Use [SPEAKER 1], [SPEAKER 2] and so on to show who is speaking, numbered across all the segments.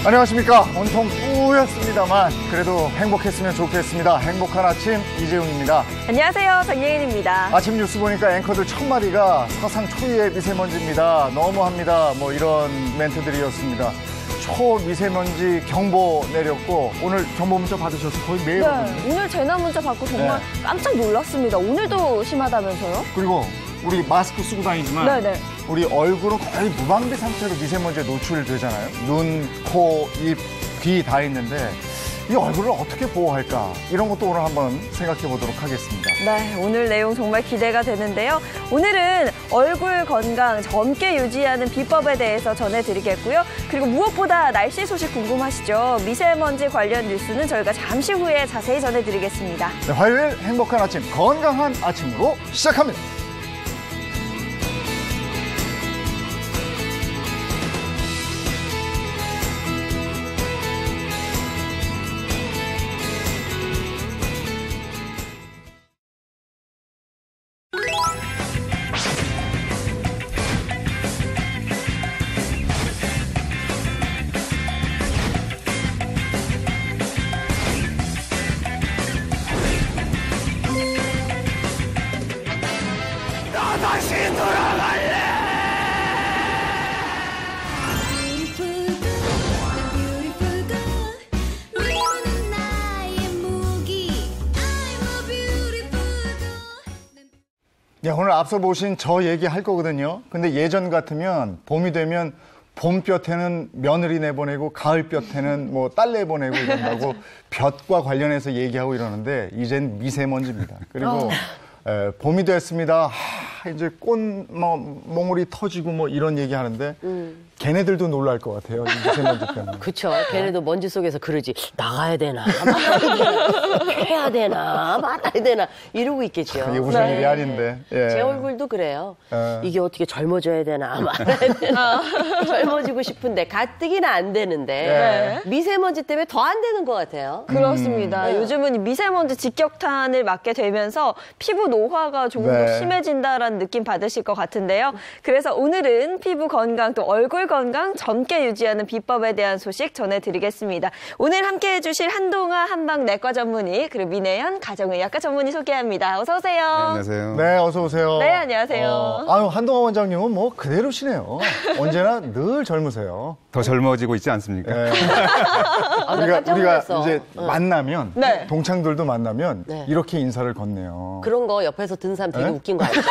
[SPEAKER 1] 안녕하십니까. 온통 뿌였습니다만 그래도 행복했으면 좋겠습니다. 행복한 아침 이재용입니다.
[SPEAKER 2] 안녕하세요. 정예인입니다.
[SPEAKER 1] 아침 뉴스 보니까 앵커들 첫마디가 사상 초유의 미세먼지입니다. 너무합니다. 뭐 이런 멘트들이었습니다. 초미세먼지 경보 내렸고 오늘 경보 문자 받으셔서 거의 매일
[SPEAKER 2] 네, 오늘 재난 문자 받고 정말 깜짝 놀랐습니다. 오늘도 심하다면서요?
[SPEAKER 1] 그리고 우리 마스크 쓰고 다니지만
[SPEAKER 2] 네네.
[SPEAKER 1] 우리 얼굴은 거의 무방비 상태로 미세먼지에 노출되잖아요. 눈, 코, 입, 귀 다 있는데 이 얼굴을 어떻게 보호할까? 이런 것도 오늘 한번 생각해 보도록 하겠습니다.
[SPEAKER 2] 네, 오늘 내용 정말 기대가 되는데요. 오늘은 얼굴 건강 젊게 유지하는 비법에 대해서 전해드리겠고요. 그리고 무엇보다 날씨 소식 궁금하시죠? 미세먼지 관련 뉴스는 저희가 잠시 후에 자세히 전해드리겠습니다.
[SPEAKER 1] 네, 화요일 행복한 아침, 건강한 아침으로 시작합니다.
[SPEAKER 3] 다시 돌아갈래.
[SPEAKER 1] 네, 오늘 앞서 보신 저 얘기할 거거든요. 근데 예전 같으면 봄이 되면 봄볕에는 며느리 내보내고 가을볕에는 뭐 딸 내보내고 이런다고 볕과 관련해서 얘기하고 이러는데 이젠 미세먼지입니다. 그리고 봄이 됐습니다. 이제 꽃 몽울이 터지고 뭐 이런 얘기 하는데 걔네들도 놀랄 것 같아요. 이 미세먼지 때문에.
[SPEAKER 4] 그쵸. 걔네도 먼지 속에서 그러지. 나가야 되나 말아야 되나 해야 되나 말아야 되나 이러고 있겠죠.
[SPEAKER 1] 이게 무슨 일이 아닌데. 예.
[SPEAKER 4] 제 얼굴도 그래요. 이게 어떻게 젊어져야 되나 말아야 되나 젊어지고 싶은데 가뜩이나 안 되는데 미세먼지 때문에 더 안 되는 것 같아요.
[SPEAKER 2] 그렇습니다. 요즘은 이 미세먼지 직격탄을 맞게 되면서 피부 노화가 조금 더 심해진다라는 느낌 받으실 것 같은데요. 그래서 오늘은 피부 건강 또 얼굴 건강 젊게 유지하는 비법에 대한 소식 전해드리겠습니다. 오늘 함께해 주실 한동아 한방내과 전문의 그리고 민혜연 가정의학과 전문의 소개합니다. 어서 오세요.
[SPEAKER 5] 네, 안녕하세요.
[SPEAKER 1] 네, 어서 오세요.
[SPEAKER 2] 네, 안녕하세요.
[SPEAKER 1] 아유, 한동아 원장님은 뭐 그대로시네요. 언제나 늘 젊으세요.
[SPEAKER 5] 더 젊어지고 있지 않습니까?
[SPEAKER 1] 네.
[SPEAKER 4] 아, 나 깜짝
[SPEAKER 1] 우리가
[SPEAKER 4] 놀랐어.
[SPEAKER 1] 이제 만나면
[SPEAKER 2] 네.
[SPEAKER 1] 동창들도 만나면
[SPEAKER 4] 네.
[SPEAKER 1] 이렇게 인사를 건네요.
[SPEAKER 4] 그런 거 옆에서 든 사람 되게 웃긴 거 알죠?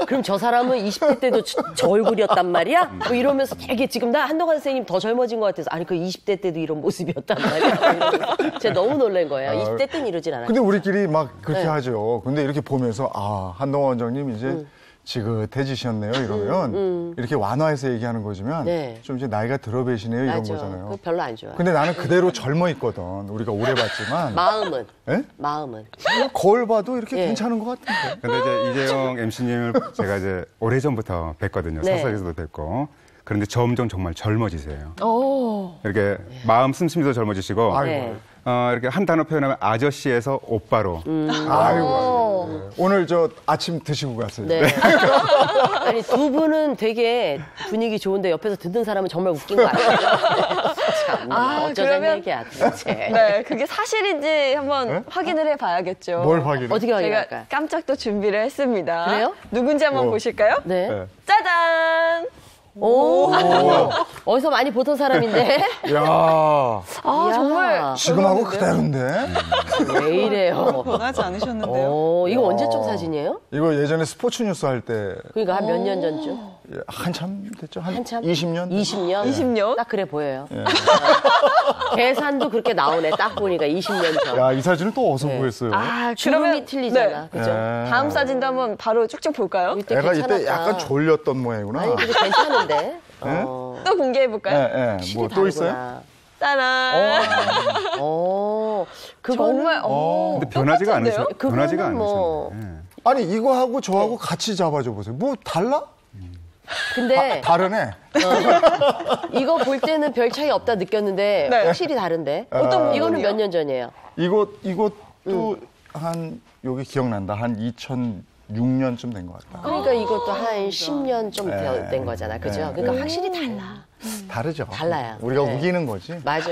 [SPEAKER 4] 그럼 저 사람은 20대 때도 저 얼굴이었단 말이야? 뭐 이러면서 되게 지금 나 한동안 선생님 더 젊어진 것 같아서 아니 그 20대 때도 이런 모습이었단 말이야? 제가 너무 놀란 거예요. 20대 때는 이러진 않았어요.
[SPEAKER 1] 근데 우리끼리 막 그렇게 하죠. 근데 이렇게 보면서 아, 한동아 원장님 이제 지긋해지셨네요 이러면 이렇게 완화해서 얘기하는 거지만 좀 이제 나이가 들어 계시네요 이런
[SPEAKER 4] 맞아.
[SPEAKER 1] 거잖아요.
[SPEAKER 4] 그거 별로 안 좋아요.
[SPEAKER 1] 근데 나는 그대로 젊어 있거든. 우리가 오래 봤지만
[SPEAKER 4] 마음은?
[SPEAKER 1] 예?
[SPEAKER 4] 마음은?
[SPEAKER 1] 거울 봐도 이렇게 괜찮은 것 같은데.
[SPEAKER 5] 근데 이제 이재용 MC님을 제가 이제 오래전부터 뵀거든요.
[SPEAKER 4] 네.
[SPEAKER 5] 사석에서도 뵀고. 그런데 점점 정말 젊어지세요.
[SPEAKER 2] 오.
[SPEAKER 5] 이렇게 마음 씀씀이도 젊어지시고
[SPEAKER 4] 네.
[SPEAKER 5] 이렇게 한 단어 표현하면 아저씨에서 오빠로.
[SPEAKER 1] 아이고. 네. 오늘 저 아침 드시고 갔어요.
[SPEAKER 4] 네. 아니 두 분은 되게 분위기 좋은데 옆에서 듣는 사람은 정말 웃긴 거 알아요? 참, 어쩌자는
[SPEAKER 2] 그러면-
[SPEAKER 4] 얘기야 도대체.
[SPEAKER 2] 네, 그게 사실인지 한번 확인을 해봐야겠죠.
[SPEAKER 1] 뭘 확인해?
[SPEAKER 4] 어떻게
[SPEAKER 2] 제가
[SPEAKER 4] 확인할까요?
[SPEAKER 2] 깜짝 또 준비를 했습니다.
[SPEAKER 4] 그래요?
[SPEAKER 2] 누군지 한번 보실까요?
[SPEAKER 4] 네.
[SPEAKER 1] 네.
[SPEAKER 2] 짜잔!
[SPEAKER 4] 오. 어디서 많이 보던 사람인데?
[SPEAKER 1] 야,
[SPEAKER 2] 아,
[SPEAKER 4] 이야.
[SPEAKER 2] 정말.
[SPEAKER 1] 지금하고 그대로인데?
[SPEAKER 4] 왜 이래요?
[SPEAKER 6] 변하지 않으셨는데요.
[SPEAKER 4] 오, 이거 언제적 사진이에요?
[SPEAKER 1] 이거 예전에 스포츠 뉴스 할 때
[SPEAKER 4] 그러니까 한 몇 년 전쯤?
[SPEAKER 1] 한참 됐죠?
[SPEAKER 4] 한참?
[SPEAKER 1] 20년?
[SPEAKER 4] 20년?
[SPEAKER 2] 20년?
[SPEAKER 4] 딱 그래 보여요. 계산도 그렇게 나오네. 딱 보니까 20년 전.
[SPEAKER 1] 야, 이 사진을 또 어디서 구했어요?
[SPEAKER 2] 아,
[SPEAKER 4] 주름이 틀리잖아. 그죠?
[SPEAKER 1] 예.
[SPEAKER 2] 다음 사진도 한번 바로 쭉쭉 볼까요?
[SPEAKER 4] 이때
[SPEAKER 1] 애가
[SPEAKER 4] 괜찮았다.
[SPEAKER 1] 이때 약간 졸렸던 모양이구나.
[SPEAKER 4] 아니, 근데 괜찮은데?
[SPEAKER 2] 또 공개해볼까요?
[SPEAKER 1] 예, 예. 뭐 또 있어요?
[SPEAKER 4] 다르구나.
[SPEAKER 2] 짜란!
[SPEAKER 4] 그거는
[SPEAKER 2] 정말,
[SPEAKER 5] 근데 변하지가
[SPEAKER 2] 똑같은데요?
[SPEAKER 5] 않으셨. 변하지가
[SPEAKER 4] 그거는 뭐-
[SPEAKER 5] 않으셨네.
[SPEAKER 1] 아니, 이거하고 저하고 같이 잡아줘 보세요. 뭐 달라?
[SPEAKER 4] 근데
[SPEAKER 1] 다르네.
[SPEAKER 4] 이거 볼 때는 별 차이 없다 느꼈는데
[SPEAKER 2] 네.
[SPEAKER 4] 확실히 다른데.
[SPEAKER 2] 어떤
[SPEAKER 4] 이거는
[SPEAKER 2] 부분이요?
[SPEAKER 4] 몇 년 전이에요?
[SPEAKER 1] 이것도 한 여기 기억난다. 한 2006년쯤 된 것 같다.
[SPEAKER 4] 그러니까 이것도 한 10년 좀
[SPEAKER 1] 네.
[SPEAKER 4] 된 거잖아. 그죠?
[SPEAKER 1] 네.
[SPEAKER 4] 그러니까 확실히 달라.
[SPEAKER 1] 다르죠.
[SPEAKER 4] 달라요.
[SPEAKER 1] 우리가
[SPEAKER 4] 네.
[SPEAKER 1] 우기는 거지.
[SPEAKER 4] 맞아.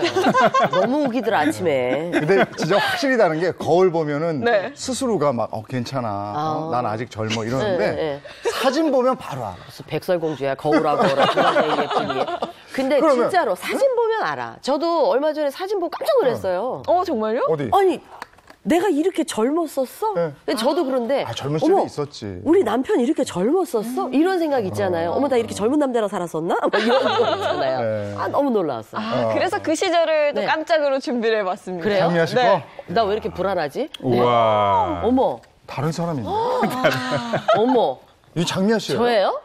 [SPEAKER 4] 너무 우기더라, 아침에.
[SPEAKER 1] 근데 진짜 확실히 다른 게 거울 보면은
[SPEAKER 2] 네.
[SPEAKER 1] 스스로가 막 괜찮아. 난 아직 젊어 이러는데
[SPEAKER 4] 네.
[SPEAKER 1] 사진 보면 바로 알아.
[SPEAKER 4] 무슨 백설공주야, 거울하고 그러네, 예쁘니. 근데
[SPEAKER 1] 그러면-
[SPEAKER 4] 진짜로 사진 보면 알아. 저도 얼마 전에 사진 보고 깜짝 놀랐어요.
[SPEAKER 2] 정말요?
[SPEAKER 1] 어디?
[SPEAKER 4] 아니, 내가 이렇게 젊었었어?
[SPEAKER 1] 네.
[SPEAKER 4] 근데 저도 그런데.
[SPEAKER 1] 젊을 때도 있었지.
[SPEAKER 4] 우리 남편 이렇게 젊었었어? 이런 생각 있잖아요. 어머, 나 이렇게 젊은 남자랑 살았었나? 막 이런 거 있잖아요.
[SPEAKER 1] 네.
[SPEAKER 4] 아, 너무 놀라웠어.
[SPEAKER 2] 그래서 그 시절을 또
[SPEAKER 4] 네.
[SPEAKER 2] 깜짝으로 준비를 해봤습니다.
[SPEAKER 4] 그래요?
[SPEAKER 1] 장미하실
[SPEAKER 2] 네.
[SPEAKER 1] 거?
[SPEAKER 4] 나 왜 이렇게 불안하지?
[SPEAKER 5] 우와.
[SPEAKER 4] 어머,
[SPEAKER 1] 다른 사람이네.
[SPEAKER 4] 어머.
[SPEAKER 1] 이 장미아 씨예요?
[SPEAKER 4] 저예요?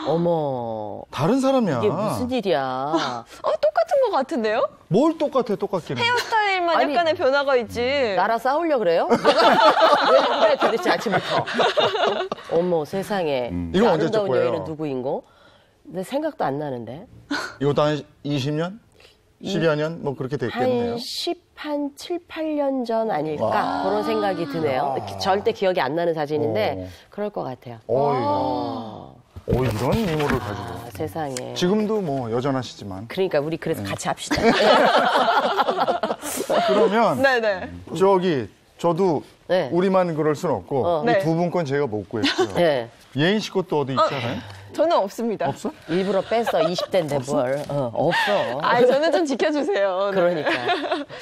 [SPEAKER 4] 어머.
[SPEAKER 1] 다른 사람이야.
[SPEAKER 4] 이게 무슨 일이야.
[SPEAKER 2] 똑같은 것 같은데요?
[SPEAKER 1] 뭘 똑같기는.
[SPEAKER 2] 헤어스타일만
[SPEAKER 4] 아니,
[SPEAKER 2] 약간의 변화가 있지.
[SPEAKER 4] 나랑 싸우려 그래요? 왜 그래 도대체 아침부터. 어머 세상에.
[SPEAKER 1] 이건
[SPEAKER 4] 이
[SPEAKER 1] 언제적
[SPEAKER 4] 아름다운
[SPEAKER 1] 거예요?
[SPEAKER 4] 여인은 누구인고? 내 생각도 안 나는데.
[SPEAKER 1] 이것도 한 20년? 10여 년? 뭐 그렇게 됐겠네요.
[SPEAKER 4] 한 7, 8년 전 아닐까? 그런 생각이 드네요. 절대 기억이 안 나는 사진인데 그럴 것 같아요.
[SPEAKER 1] 이런 미모를 가지고.
[SPEAKER 4] 세상에.
[SPEAKER 1] 지금도 뭐 여전하시지만.
[SPEAKER 4] 그러니까 우리 그래서 같이 합시다.
[SPEAKER 1] 그러면
[SPEAKER 2] 네네.
[SPEAKER 1] 저도
[SPEAKER 4] 네.
[SPEAKER 1] 우리만 그럴 순 없고
[SPEAKER 2] 네.
[SPEAKER 1] 이 두 분 건 제가 못 구했고요.
[SPEAKER 4] 네.
[SPEAKER 1] 예인 씨 것도 어디 있잖아요.
[SPEAKER 2] 저는 없습니다.
[SPEAKER 1] 없어?
[SPEAKER 4] 일부러 뺐어. 20대인데 뭘. 없어.
[SPEAKER 2] 저는 좀 지켜주세요. 네.
[SPEAKER 4] 그러니까.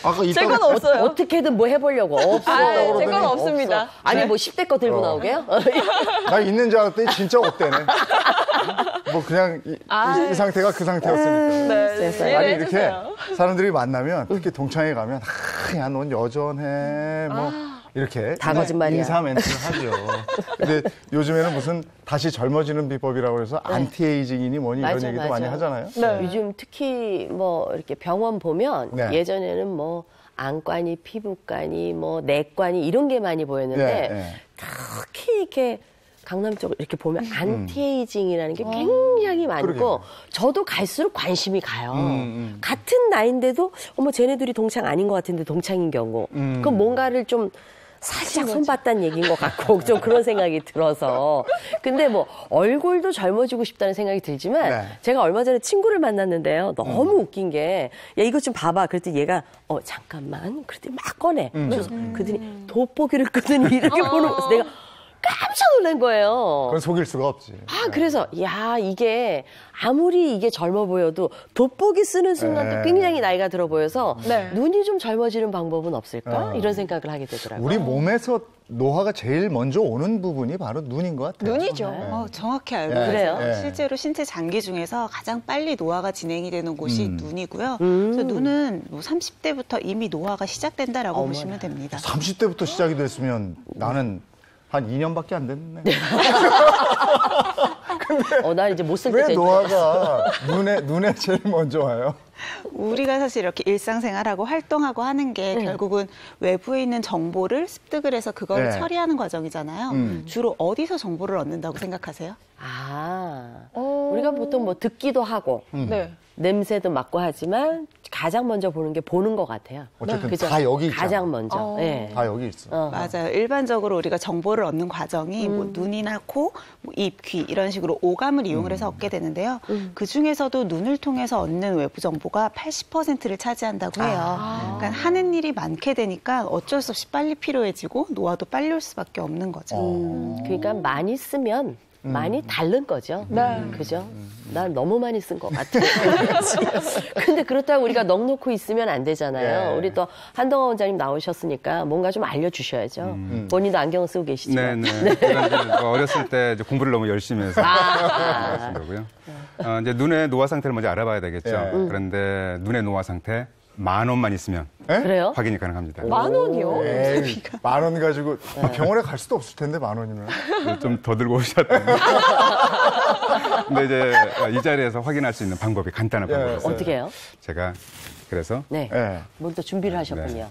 [SPEAKER 1] 아까
[SPEAKER 2] 제
[SPEAKER 1] 이따가
[SPEAKER 2] 건 없어요.
[SPEAKER 4] 어떻게든 뭐 해보려고. 없어.
[SPEAKER 2] 제 건 없습니다.
[SPEAKER 4] 없어. 아니 뭐 10대 거 들고 나오게요?
[SPEAKER 1] 나 있는 줄 알았더니 진짜 없대네. 뭐 그냥 이 상태가 그 상태였으니까.
[SPEAKER 2] 네,
[SPEAKER 4] 세상에.
[SPEAKER 1] 아니
[SPEAKER 2] 이해를
[SPEAKER 1] 이렇게
[SPEAKER 2] 해주세요.
[SPEAKER 1] 사람들이 만나면 특히 동창회 가면 야, 넌 여전해 뭐 이렇게
[SPEAKER 4] 다 거짓말이야.
[SPEAKER 1] 인사 멘트를 하죠. 근데 요즘에는 무슨 다시 젊어지는 비법이라고 해서 안티에이징이니 뭐니 이런
[SPEAKER 4] 맞아,
[SPEAKER 1] 얘기도
[SPEAKER 4] 맞아.
[SPEAKER 1] 많이 하잖아요.
[SPEAKER 2] 네.
[SPEAKER 4] 요즘 특히 뭐 이렇게 병원 보면
[SPEAKER 1] 네.
[SPEAKER 4] 예전에는 뭐 안과니 피부과니 뭐 내과니 이런 게 많이 보였는데
[SPEAKER 1] 네, 네.
[SPEAKER 4] 특히 이렇게 강남 쪽을 이렇게 보면 안티에이징이라는 게 굉장히 많고
[SPEAKER 1] 그러게요.
[SPEAKER 4] 저도 갈수록 관심이 가요. 같은 나이인데도 어머 쟤네들이 동창 아닌 것 같은데 동창인 경우 그럼 뭔가를 좀 살짝 손봤다는 얘기인 것 같고 좀 그런 생각이 들어서 근데 뭐 얼굴도 젊어지고 싶다는 생각이 들지만
[SPEAKER 1] 네.
[SPEAKER 4] 제가 얼마 전에 친구를 만났는데요. 너무 웃긴 게 야 이거 좀 봐봐. 그랬더니 얘가 잠깐만. 그랬더니 막 꺼내. 그래서 그랬더니 돋보기를 끄더니 이렇게 보는 거였어. 내가 깜짝 놀란 거예요.
[SPEAKER 1] 그건 속일 수가 없지.
[SPEAKER 4] 그래서 야 이게 아무리 이게 젊어 보여도 돋보기 쓰는 순간 또 굉장히 나이가 들어 보여서
[SPEAKER 2] 네.
[SPEAKER 4] 눈이 좀 젊어지는 방법은 없을까? 이런 생각을 하게 되더라고요.
[SPEAKER 1] 우리 몸에서 노화가 제일 먼저 오는 부분이 바로 눈인 것 같아요.
[SPEAKER 2] 눈이죠.
[SPEAKER 6] 정확히 알고
[SPEAKER 1] 네.
[SPEAKER 6] 계세요.
[SPEAKER 1] 네.
[SPEAKER 6] 실제로 신체 장기 중에서 가장 빨리 노화가 진행이 되는 곳이 눈이고요. 그래서 눈은 뭐 30대부터 이미 노화가 시작된다라고 보시면 됩니다.
[SPEAKER 1] 30대부터 시작이 됐으면 나는 한 2년밖에 안 됐네.
[SPEAKER 4] 난 이제 못 쓸 때
[SPEAKER 1] 왜
[SPEAKER 4] 됐죠.
[SPEAKER 1] 노화가 눈에 제일 먼저 와요?
[SPEAKER 6] 우리가 사실 이렇게 일상생활하고 활동하고 하는 게 결국은 외부에 있는 정보를 습득을 해서 그거를
[SPEAKER 1] 네.
[SPEAKER 6] 처리하는 과정이잖아요. 주로 어디서 정보를 얻는다고 생각하세요?
[SPEAKER 4] 우리가 보통 뭐 듣기도 하고
[SPEAKER 2] 네.
[SPEAKER 4] 냄새도 맡고 하지만 가장 먼저 보는 게 보는 것 같아요.
[SPEAKER 1] 어쨌든
[SPEAKER 4] 그죠?
[SPEAKER 1] 다 여기 있잖아.
[SPEAKER 4] 가장 먼저. 네.
[SPEAKER 1] 다 여기 있어.
[SPEAKER 6] 맞아요. 일반적으로 우리가 정보를 얻는 과정이 뭐 눈이나 코, 뭐 입, 귀 이런 식으로 오감을 이용을 해서 얻게 되는데요. 그 중에서도 눈을 통해서 얻는 외부 정보가 80%를 차지한다고 해요. 그러니까 하는 일이 많게 되니까 어쩔 수 없이 빨리 필요해지고 노화도 빨리 올 수밖에 없는 거죠.
[SPEAKER 4] 그러니까 많이 쓰면 많이 다른 거죠.
[SPEAKER 2] 네.
[SPEAKER 4] 그죠? 난 너무 많이 쓴 것 같아. 근데 그렇다고 우리가 넉놓고 있으면 안 되잖아요.
[SPEAKER 1] 네.
[SPEAKER 4] 우리 또 한동화 원장님 나오셨으니까 뭔가 좀 알려주셔야죠. 본인도 안경을 쓰고 계시지만.
[SPEAKER 5] 네네. 제가 이제 뭐 어렸을 때 이제 공부를 너무 열심히 해서 그런 거고요. 이제 눈의 노화 상태를 먼저 알아봐야 되겠죠.
[SPEAKER 1] 네.
[SPEAKER 5] 그런데 눈의 노화 상태 10,000원만 있으면
[SPEAKER 4] 그래요?
[SPEAKER 5] 확인이 가능합니다.
[SPEAKER 2] 10,000원이요?
[SPEAKER 1] 에이, 10,000원 가지고 병원에 갈 수도 없을 텐데 10,000원이면.
[SPEAKER 5] 좀 더 들고 오셨던데. 근데 이제 이 자리에서 확인할 수 있는 방법이 간단한 방법이 있어요.
[SPEAKER 4] 어떻게 해요?
[SPEAKER 5] 제가 그래서
[SPEAKER 4] 네.
[SPEAKER 1] 네.
[SPEAKER 4] 뭘 또 준비를 하셨군요.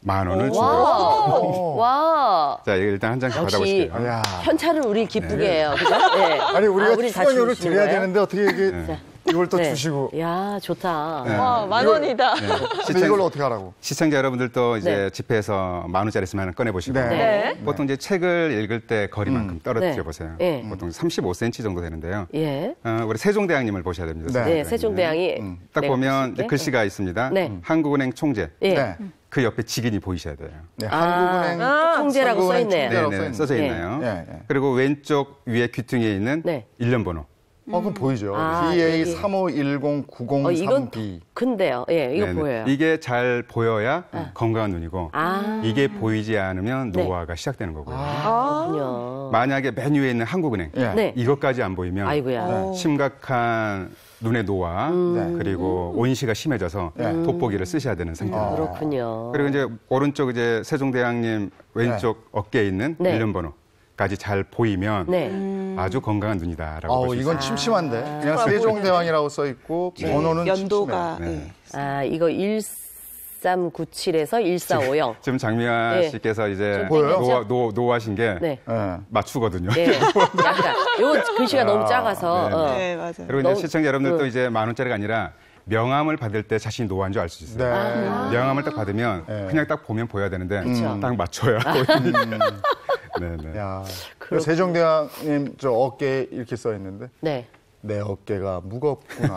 [SPEAKER 5] 10,000원을 준비했습니다.
[SPEAKER 4] 와.
[SPEAKER 5] 자, 일단 한 장씩
[SPEAKER 4] 역시
[SPEAKER 5] 받아보실게요.
[SPEAKER 1] 야.
[SPEAKER 4] 현찰을 우리 기쁘게 해요. 그죠? 네.
[SPEAKER 1] 아니 우리가
[SPEAKER 4] 우리 다
[SPEAKER 1] 출연료를
[SPEAKER 4] 주시는
[SPEAKER 1] 드려야
[SPEAKER 4] 거예요?
[SPEAKER 1] 되는데 어떻게 이게 이걸 또
[SPEAKER 4] 네.
[SPEAKER 1] 주시고
[SPEAKER 4] 야, 좋다.
[SPEAKER 5] 네.
[SPEAKER 2] 와, 10,000원이다.
[SPEAKER 1] 근데 이걸 어떻게 하라고?
[SPEAKER 5] 시청자 여러분들도 이제
[SPEAKER 4] 네.
[SPEAKER 5] 집회에서 10,000원짜리 있으면 하나 꺼내보시고
[SPEAKER 1] 네.
[SPEAKER 2] 네.
[SPEAKER 5] 보통 이제 책을 읽을 때 거리만큼 떨어뜨려
[SPEAKER 4] 네.
[SPEAKER 5] 보세요.
[SPEAKER 4] 네.
[SPEAKER 5] 보통 35cm 정도 되는데요.
[SPEAKER 4] 예.
[SPEAKER 5] 우리 세종대왕님을 보셔야 됩니다.
[SPEAKER 1] 네.
[SPEAKER 4] 네, 세종대왕이.
[SPEAKER 5] 딱
[SPEAKER 4] 네,
[SPEAKER 5] 보면 이제
[SPEAKER 4] 보실게.
[SPEAKER 5] 글씨가 있습니다.
[SPEAKER 4] 네.
[SPEAKER 5] 한국은행 총재.
[SPEAKER 4] 예.
[SPEAKER 1] 네.
[SPEAKER 5] 그 옆에 직인이 보이셔야 돼요.
[SPEAKER 1] 네. 한국은행
[SPEAKER 4] 총재라고 써 있네요.
[SPEAKER 1] 총재라고
[SPEAKER 5] 네,
[SPEAKER 1] 써
[SPEAKER 5] 써져
[SPEAKER 4] 예.
[SPEAKER 5] 있나요?
[SPEAKER 1] 예, 예.
[SPEAKER 5] 그리고 왼쪽 위에 귀퉁이에 있는
[SPEAKER 4] 네.
[SPEAKER 5] 일련 번호.
[SPEAKER 1] 그럼 보이죠.
[SPEAKER 4] 아,
[SPEAKER 1] BA
[SPEAKER 4] 여기.
[SPEAKER 1] 35109003B.
[SPEAKER 4] 이건 큰데요. 예, 이거
[SPEAKER 5] 네네.
[SPEAKER 4] 보여요.
[SPEAKER 5] 이게 잘 보여야 건강한 눈이고
[SPEAKER 4] 아.
[SPEAKER 5] 이게 보이지 않으면
[SPEAKER 4] 네.
[SPEAKER 5] 노화가 시작되는 거고요.
[SPEAKER 4] 그렇군요.
[SPEAKER 5] 만약에 맨 위에 있는 한국은행
[SPEAKER 1] 예.
[SPEAKER 4] 네.
[SPEAKER 5] 이것까지 안 보이면
[SPEAKER 4] 아이고야.
[SPEAKER 5] 심각한 눈의 노화 그리고 온시가 심해져서 돋보기를 쓰셔야 되는 상태입니다.
[SPEAKER 4] 그렇군요.
[SPEAKER 5] 그리고 이제 오른쪽 이제 세종대왕님 왼쪽 어깨에 있는
[SPEAKER 4] 네.
[SPEAKER 5] 일련 번호까지 잘 보이면
[SPEAKER 4] 네.
[SPEAKER 5] 아주 건강한 눈이다라고 볼 수 있습니다.
[SPEAKER 1] 이건 침침한데. 그냥 세종대왕이라고 써 있고 번호는
[SPEAKER 6] 연도가
[SPEAKER 5] 네.
[SPEAKER 6] 예.
[SPEAKER 4] 아, 이거 1397에서 1450.
[SPEAKER 5] 지금 장미아
[SPEAKER 4] 네.
[SPEAKER 5] 씨께서 이제
[SPEAKER 1] 보여요?
[SPEAKER 5] 노하신 게
[SPEAKER 4] 네.
[SPEAKER 1] 침침해. 예.
[SPEAKER 5] 맞추거든요.
[SPEAKER 4] 네. 약간 요 글씨가 너무 작아서.
[SPEAKER 5] 네,
[SPEAKER 4] 어.
[SPEAKER 6] 네, 맞아요.
[SPEAKER 5] 그리고 이제 시청자 여러분들도 이제 10,000원짜리가 아니라 명함을 받을 때 자신이 노화한 줄 알 수 있어요.
[SPEAKER 1] 네.
[SPEAKER 5] 명함을 딱 받으면
[SPEAKER 1] 네.
[SPEAKER 5] 그냥 딱 보면 보여야 되는데
[SPEAKER 4] 그쵸.
[SPEAKER 5] 딱 맞춰야 네네.
[SPEAKER 1] 야. 세종대왕님 저 어깨에 이렇게 써 있는데
[SPEAKER 4] 네.
[SPEAKER 1] 내 어깨가 무겁구나.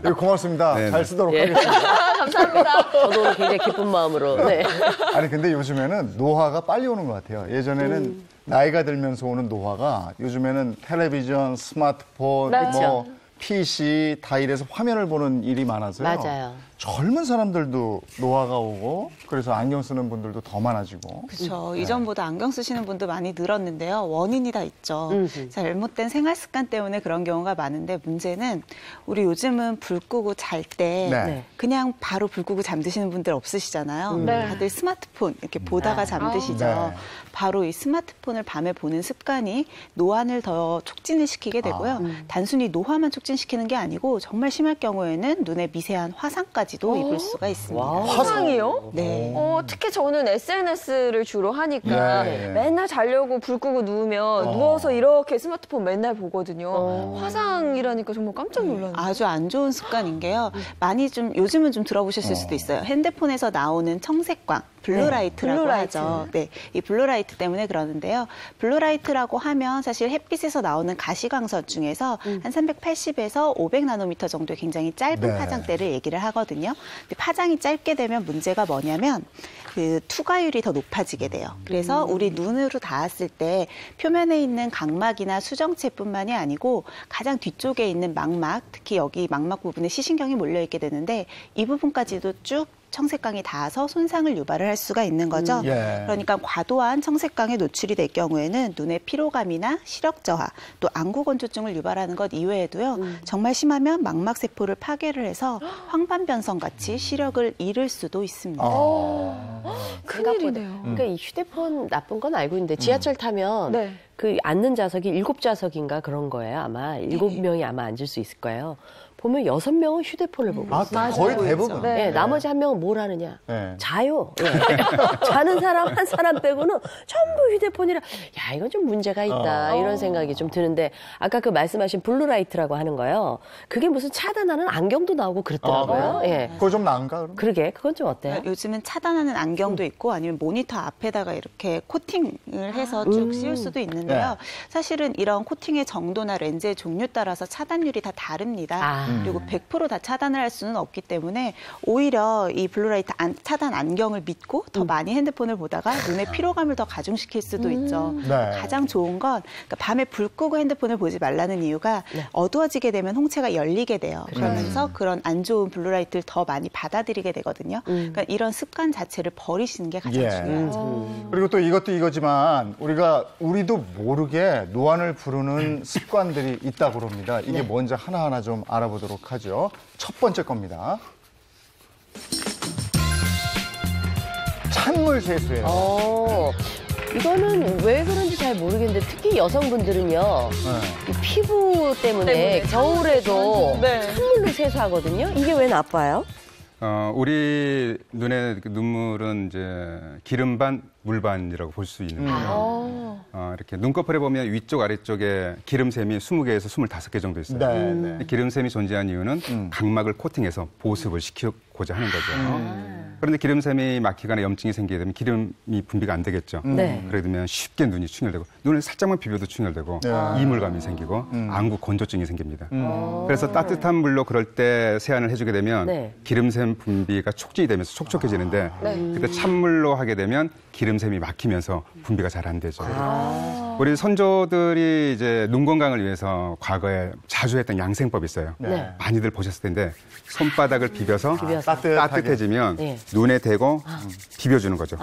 [SPEAKER 1] 네, 고맙습니다.
[SPEAKER 5] 네,
[SPEAKER 1] 잘
[SPEAKER 5] 네.
[SPEAKER 1] 쓰도록
[SPEAKER 4] 예.
[SPEAKER 1] 하겠습니다.
[SPEAKER 2] 감사합니다.
[SPEAKER 4] 저도 오늘 굉장히 기쁜 마음으로. 네.
[SPEAKER 1] 아니 근데 요즘에는 노화가 빨리 오는 것 같아요. 예전에는 나이가 들면서 오는 노화가 요즘에는 텔레비전, 스마트폰,
[SPEAKER 2] 네.
[SPEAKER 1] 뭐 PC 다 이래서 화면을 보는 일이 많아서요.
[SPEAKER 4] 맞아요.
[SPEAKER 1] 젊은 사람들도 노화가 오고 그래서 안경 쓰는 분들도 더 많아지고.
[SPEAKER 6] 그렇죠. 이전보다 안경 쓰시는 분도 많이 늘었는데요. 원인이 다 있죠. 잘못된 생활 습관 때문에 그런 경우가 많은데 문제는 우리 요즘은 불 끄고 잘 때
[SPEAKER 1] 네.
[SPEAKER 6] 그냥 바로 불 끄고 잠드시는 분들 없으시잖아요.
[SPEAKER 2] 네.
[SPEAKER 6] 다들 스마트폰 이렇게 보다가 잠드시죠.
[SPEAKER 1] 네.
[SPEAKER 6] 바로 이 스마트폰을 밤에 보는 습관이 노안을 더 촉진을 시키게 되고요. 단순히 노화만 촉진시키는 게 아니고 정말 심할 경우에는 눈에 미세한 화상까지도 입을 수가 있습니다.
[SPEAKER 2] 화상이요?
[SPEAKER 6] 네.
[SPEAKER 2] 특히 저는 SNS를 주로 하니까
[SPEAKER 1] 예, 예.
[SPEAKER 2] 맨날 자려고 불 끄고 누우면 누워서 이렇게 스마트폰 맨날 보거든요. 화상이라니까 정말 깜짝 놀랐네요.
[SPEAKER 6] 아주 안 좋은 습관인 게요. 많이 좀 요즘은 좀 들어보셨을 수도 있어요. 핸드폰에서 나오는 청색광, 블루라이트라고
[SPEAKER 2] 블루라이트.
[SPEAKER 6] 하죠. 네, 이 블루라이트 때문에 그러는데요. 블루라이트라고 하면 사실 햇빛에서 나오는 가시광선 중에서 한 380에서 500나노미터 정도의 굉장히 짧은
[SPEAKER 1] 네.
[SPEAKER 6] 파장대를 얘기를 하거든요. 근데 파장이 짧게 되면 문제가 뭐냐면 그 투과율이 더 높아지게 돼요. 그래서 우리 눈으로 닿았을 때 표면에 있는 각막이나 수정체뿐만이 아니고 가장 뒤쪽에 있는 망막, 특히 여기 망막 부분에 시신경이 몰려 있게 되는데 이 부분까지도 쭉 청색광이 닿아서 손상을 유발을 할 수가 있는 거죠.
[SPEAKER 1] 예.
[SPEAKER 6] 그러니까 과도한 청색광에 노출이 될 경우에는 눈의 피로감이나 시력 저하, 또 안구 건조증을 유발하는 것 이외에도요. 정말 심하면 망막 세포를 파괴를 해서 황반 변성 같이 시력을 잃을 수도 있습니다.
[SPEAKER 2] 큰일이네요.
[SPEAKER 4] 그러니까 이 휴대폰 나쁜 건 알고 있는데 지하철 타면
[SPEAKER 2] 네.
[SPEAKER 4] 그 앉는 좌석이 7좌석인가 그런 거예요. 아마 7명이 아마 앉을 수 있을 거예요. 보면 6명은 휴대폰을 보고
[SPEAKER 1] 아,
[SPEAKER 4] 있어요.
[SPEAKER 1] 거의 대부분.
[SPEAKER 2] 네.
[SPEAKER 4] 네, 나머지 한 명은 뭘 하느냐?
[SPEAKER 1] 네.
[SPEAKER 4] 자요. 예. 자는 사람 한 사람 빼고는 전부 휴대폰이라, 야, 이건 좀 문제가 있다. 이런 생각이 좀 드는데, 아까 그 말씀하신 블루라이트라고 하는 거요. 그게 무슨 차단하는 안경도 나오고 그렇더라고요. 예.
[SPEAKER 1] 그거 좀 나은가 그럼?
[SPEAKER 4] 그러게, 그건 좀 어때요?
[SPEAKER 6] 요즘은 차단하는 안경도 있고 아니면 모니터 앞에다가 이렇게 코팅을 해서 쭉 씌울 수도 있는데요. 사실은 이런 코팅의 정도나 렌즈의 종류 따라서 차단율이 다 다릅니다. 그리고 100% 다 차단을 할 수는 없기 때문에 오히려 이 블루라이트 차단 안경을 믿고 더 많이 핸드폰을 보다가 눈의 피로감을 더 가중시킬 수도 있죠.
[SPEAKER 1] 네.
[SPEAKER 6] 가장 좋은 건 그러니까 밤에 불 끄고 핸드폰을 보지 말라는 이유가 어두워지게 되면 홍채가 열리게 돼요. 그러면서 그런 안 좋은 블루라이트를 더 많이 받아들이게 되거든요. 그러니까 이런 습관 자체를 버리시는 게 가장
[SPEAKER 1] 예.
[SPEAKER 6] 중요하죠.
[SPEAKER 1] 그리고 또 이것도 이거지만 우리도 모르게 노안을 부르는 습관들이 있다고 합니다. 이게 뭔지 하나하나 좀 알아보도록 하죠. 첫 번째 겁니다. 찬물 세수예요.
[SPEAKER 4] 이거는 왜 그런지 잘 모르겠는데 특히 여성분들은요. 이 피부 때문에 겨울에도
[SPEAKER 2] 네.
[SPEAKER 4] 찬물로 세수하거든요. 이게 왜 나빠요?
[SPEAKER 5] 우리 눈의 그 눈물은 이제 기름 반, 물 반이라고 볼 수 있는 거예요. 이렇게 눈꺼풀에 보면 위쪽 아래쪽에 기름샘이 20개에서 25개 정도 있어요.
[SPEAKER 1] 네, 네.
[SPEAKER 5] 기름샘이 존재한 이유는 각막을 코팅해서 보습을 시키고자 하는 거죠. 그런데 기름샘이 막히거나 염증이 생기게 되면 기름이 분비가 안 되겠죠.
[SPEAKER 4] 네.
[SPEAKER 5] 그러게 되면 쉽게 눈이 충혈되고 눈을 살짝만 비벼도 충혈되고
[SPEAKER 1] 네.
[SPEAKER 5] 이물감이 생기고 안구 건조증이 생깁니다. 그래서 따뜻한 물로 그럴 때 세안을 해주게 되면
[SPEAKER 4] 네.
[SPEAKER 5] 기름샘 분비가 촉진이 되면서 촉촉해지는데 그때 찬물로 하게 되면 기름샘이 막히면서 분비가 잘 안 되죠. 우리 선조들이 이제 눈 건강을 위해서 과거에 자주 했던 양생법이 있어요.
[SPEAKER 4] 네.
[SPEAKER 5] 많이들 보셨을 텐데 손바닥을 비벼서 따뜻해지면
[SPEAKER 4] 네.
[SPEAKER 5] 눈에 대고 비벼주는 거죠.